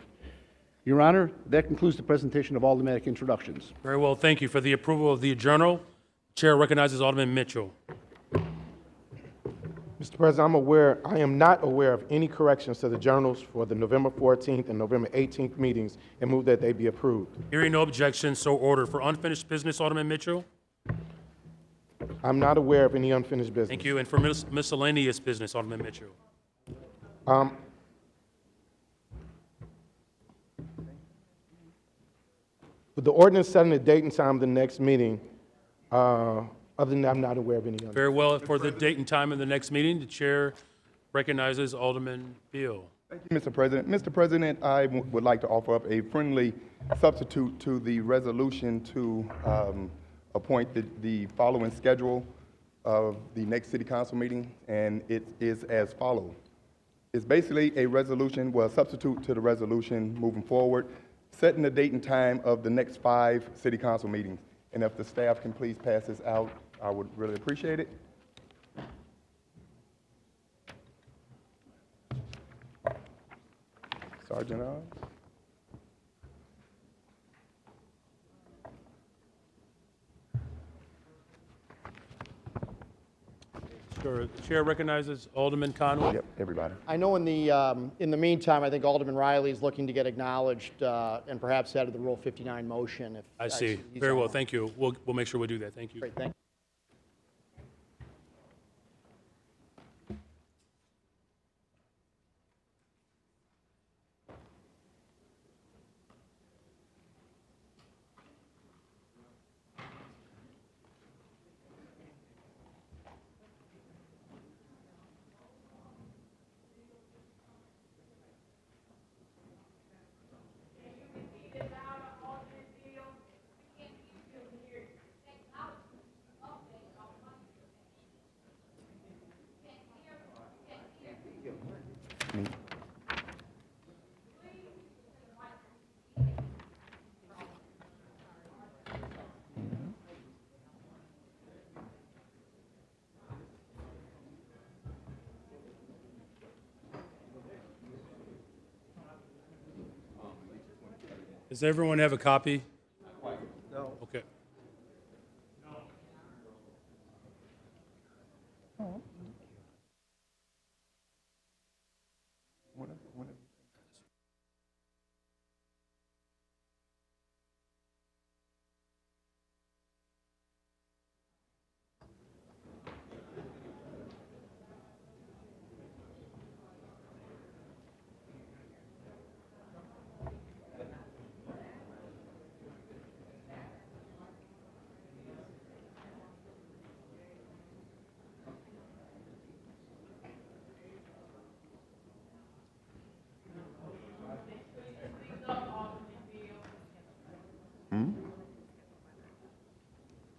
Your Honor, that concludes the presentation of aldermanic introductions. Very well, thank you. For the approval of the journal, Chair recognizes Alderman Mitchell. Mr. President, I am not aware of any corrections to the journals for the November 14th and November 18th meetings and move that they be approved. Hearing no objection, so ordered. For unfinished business, Alderman Mitchell? I'm not aware of any unfinished business. Thank you. And for miscellaneous business, Alderman Mitchell? With the ordinance setting the date and time of the next meeting, other than that, I'm not aware of any other. Very well. For the date and time of the next meeting, the Chair recognizes Alderman Beal. Thank you, Mr. President. Mr. President, I would like to offer up a friendly substitute to the resolution to appoint the following schedule of the next City Council meeting, and it is as follows. It's basically a resolution, well, a substitute to the resolution moving forward, setting the date and time of the next 5 City Council meetings. And if the staff can please pass this out, I would really appreciate it. Sergeant Oz. Sure. The Chair recognizes Alderman Conway. Yep, everybody. I know in the meantime, I think Alderman Riley is looking to get acknowledged and perhaps added the Rule 59 motion. If I see. he's Very well. online. Thank you. We'll make sure we do that. Thank you. Great, thank you. Does everyone have a copy? No. Okay.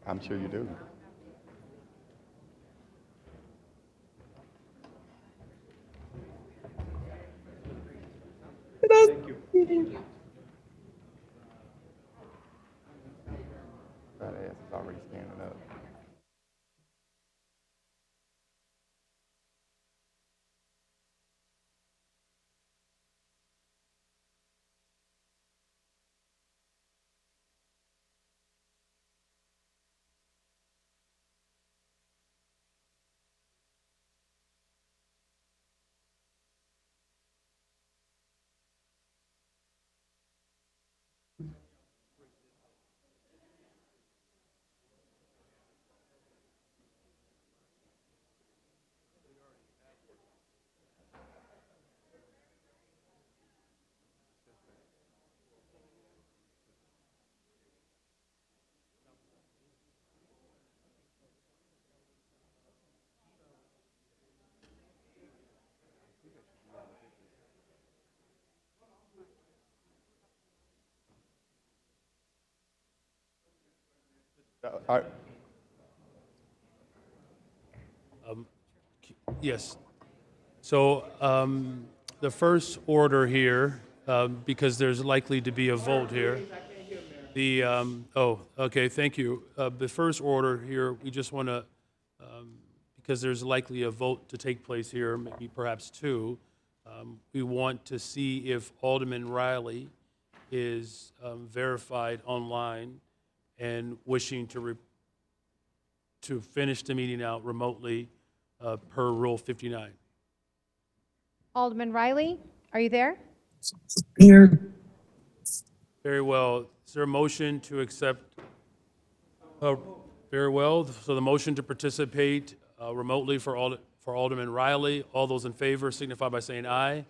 I'm sure you do. Thank you. That ass is already standing up. I- Yes. So the first order here, because there's likely to be a vote here. The, okay, thank you. The first order here, we just want to, because there's likely a vote to take place here, maybe perhaps two, we want to see if Alderman Riley is verified online and wishing to finish the meeting out remotely per Rule 59. Alderman Riley, are you there? Here. Very well. Is there a motion to accept? Very well. So the motion to participate remotely for Alderman Riley. All those in favor signify by saying aye. Aye.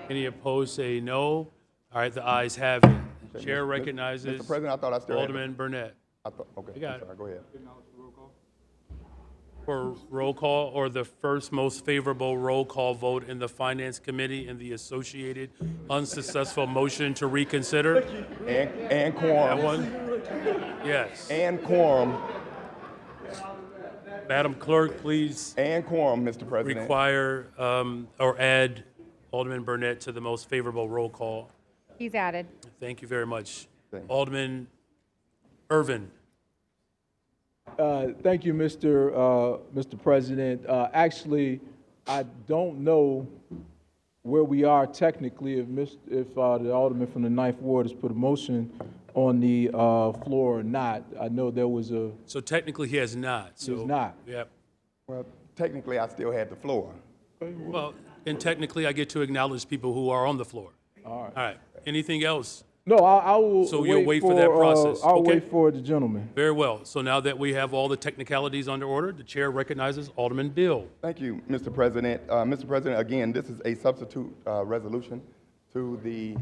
Any opposed say no. All right, the ayes have it. The chair recognizes Mr. President, I thought I still had Alderman Burnett. Okay, You got I'm sorry, go ahead. For roll call, or the first most favorable roll call vote in the Finance Committee and the associated unsuccessful motion to reconsider? And quorum. That one? Yes. And quorum. Madam Clerk, please. And quorum, Mr. President. Require or add Alderman Burnett to the most favorable roll call. He's added. Thank you very much. Alderman Irvin. Thank you, Mr. President. Actually, I don't know where we are technically if the alderman from the Ninth Ward has put a motion on the floor or not. I know there was a. So technically, he has not. So, He's not. Yep. Well, technically, I still had the floor. Well, and technically, I get to acknowledge people who are on the floor. All right. All right. Anything else? No, I will. So you'll wait for that process. I'll Okay. wait for the gentleman. Very well. So now that we have all the technicalities under order, the chair recognizes Alderman Bill. Thank you, Mr. President. Mr. President, again, this is a substitute resolution to the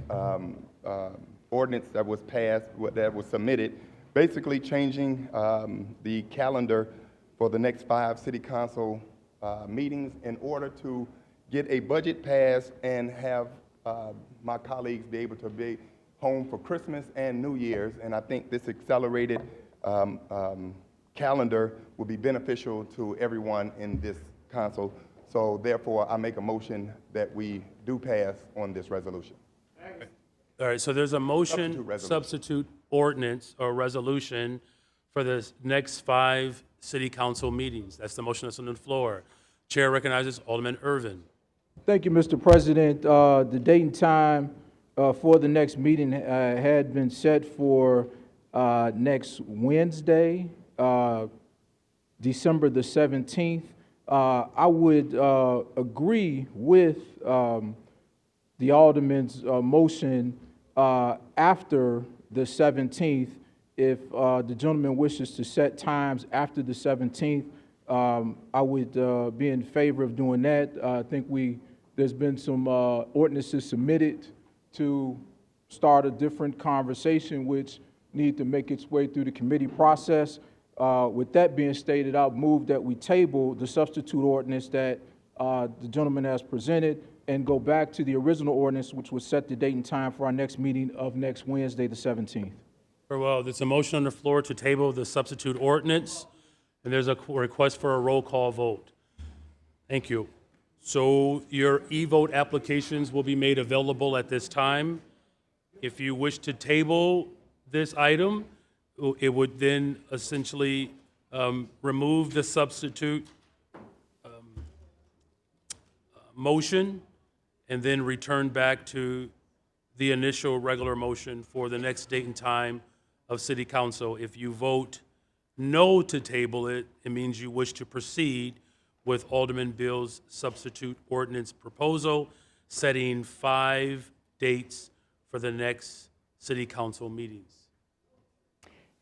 ordinance that was passed, that was submitted, basically changing the calendar for the next 5 city council meetings in order to get a budget passed and have my colleagues be able to be home for Christmas and New Year's. And I think this accelerated calendar will be beneficial to everyone in this council. So therefore, I make a motion that we do pass on this resolution. All right, so there's a motion, Substitute resolution. substitute ordinance or resolution for the next 5 city council meetings. That's the motion that's on the floor. Chair recognizes Alderman Irvin. Thank you, Mr. President. The date and time for the next meeting had been set for next Wednesday, December the 17th. I would agree with the alderman's motion after the 17th. If the gentleman wishes to set times after the 17th, I would be in favor of doing that. I think there's been some ordinances submitted to start a different conversation, which need to make its way through the committee process. With that being stated, I'll move that we table the substitute ordinance that the gentleman has presented and go back to the original ordinance, which would set the date and time for our next meeting of next Wednesday, the 17th. Very well. There's a motion on the floor to table the substitute ordinance, and there's a request for a roll call vote. Thank you. So your e-vote applications will be made available at this time. If you wish to table this item, it would then essentially remove the substitute motion and then return back to the initial regular motion for the next date and time of City Council. If you vote no to table it, it means you wish to proceed with Alderman Bill's substitute ordinance proposal, setting 5 dates for the next City Council meetings.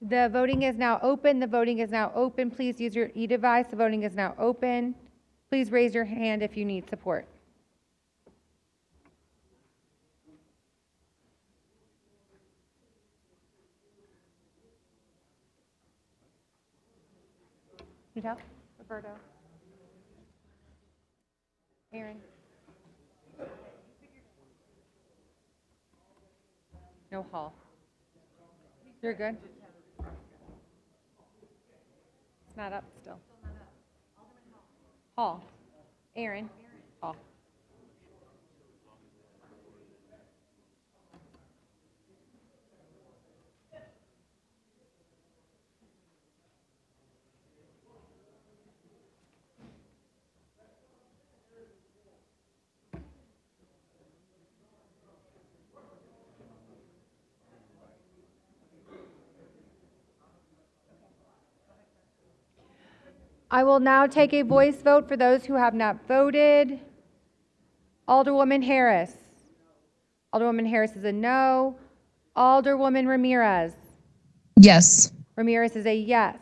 The voting is now open. The voting is now open. Please use your e-device. The voting is now open. Please raise your hand if you need support. Need help? Roberto? Aaron? No Hall. You're good? Not up still. Hall. Aaron. Hall. I will now take a voice vote for those who have not voted. Alderwoman Harris. Alderwoman Harris is a no. Alderwoman Ramirez. Yes. Ramirez is a yes.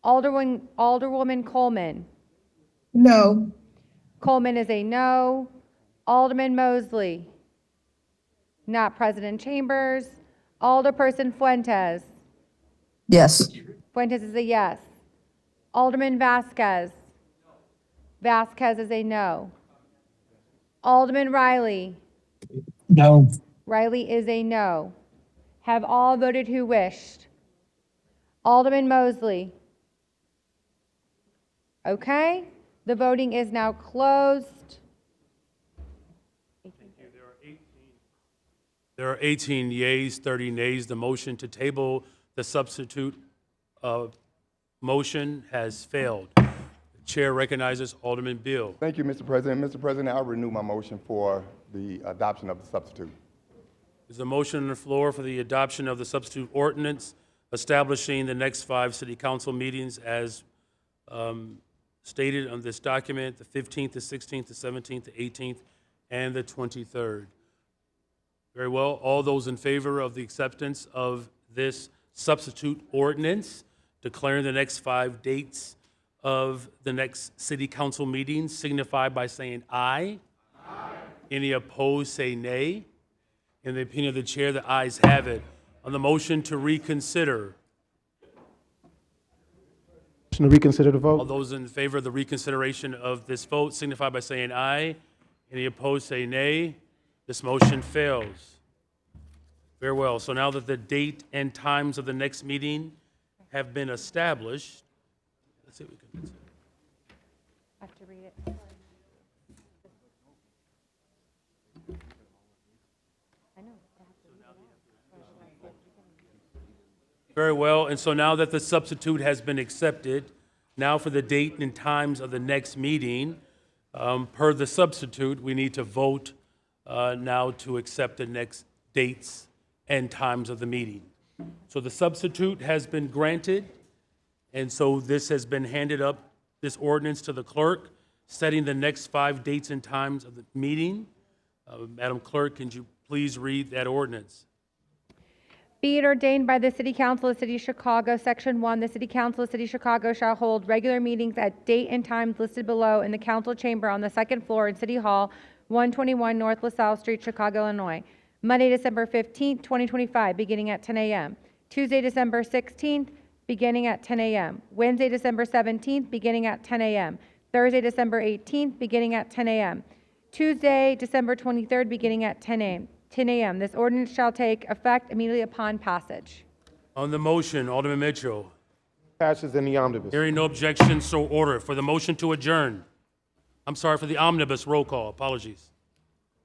Alderwoman Coleman. No. Coleman is a no. Alderman Mosley. Not present in chambers. Alderperson Fuentes. Yes. Fuentes is a yes. Alderman Vasquez. Vasquez is a no. Alderman Riley. No. Riley is a no. Have all voted who wished. Alderman Mosley. Okay, the voting is now closed. There are 18 yeas, 30 nays. The motion to table the substitute motion has failed. The chair recognizes Alderman Bill. Thank you, Mr. President. Mr. President, I'll renew my motion for the adoption of the substitute. There's a motion on the floor for the adoption of the substitute ordinance establishing the next 5 city council meetings as stated on this document, the 15th, the 16th, the 17th, the 18th, and the 23rd. Very well. All those in favor of the acceptance of this substitute ordinance declaring the next 5 dates of the next city council meetings signify by saying aye. Aye. Any opposed, say nay. In the opinion of the chair, the ayes have it. On the motion to reconsider. Motion to reconsider the All vote. those in favor of the reconsideration of this vote signify by saying aye. Any opposed, say nay. This motion fails. Very well. So now that the date and times of the next meeting have been established, let's see what we can consider. I have to read it. I know. Very well. And so now that the substitute has been accepted, now for the date and times of the next meeting, per the substitute, we need to vote now to accept the next dates and times of the meeting. So the substitute has been granted, and so this has been handed up, this ordinance to the clerk, setting the next 5 dates and times of the meeting. Madam Clerk, can you please read that ordinance? Be it ordained by the City Council of the City of Chicago, Section 1, the City Council of the City of Chicago shall hold regular meetings at date and times listed below in the council chamber on the 2nd floor in City Hall, 121 North LaSalle Street, Chicago, Illinois. Monday, December 15th, 2025, beginning at 10 a.m. Tuesday, December 16th, beginning at 10 a.m. Wednesday, December 17th, beginning at 10 a.m. Thursday, December 18th, beginning at 10 a.m. Tuesday, December 23rd, beginning at 10 a.m. This ordinance shall take effect immediately upon passage. On the motion, Alderman Mitchell. Passes in the omnibus. Hearing no objection, so ordered. For the motion to adjourn. I'm sorry, for the omnibus, roll call. Apologies.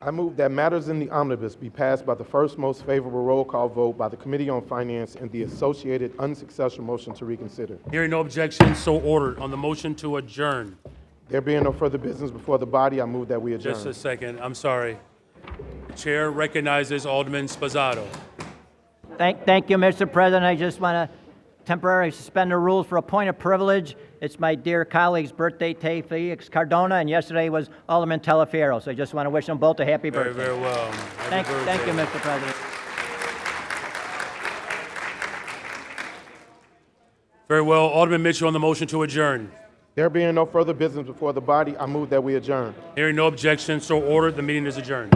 I move that matters in the omnibus be passed by the first most favorable roll call vote by the Committee on Finance and the associated unsuccessful motion to reconsider. Hearing no objection, so ordered. On the motion to adjourn. There being no further business before the body, I move that we adjourn. Just a second. I'm sorry. The chair recognizes Alderman Sposato. Thank you, Mr. President. I just want to temporarily suspend the rules for a point of privilege. It's my dear colleague's birthday today, Felix Cardona, and yesterday was Alderman Telefiero. So I just want to wish them both a happy birthday. Very well. Thank you, Mr. President. Very well. Alderman Mitchell on the motion to adjourn. There being no further business before the body, I move that we adjourn. Hearing no objection, so ordered. The meeting is adjourned.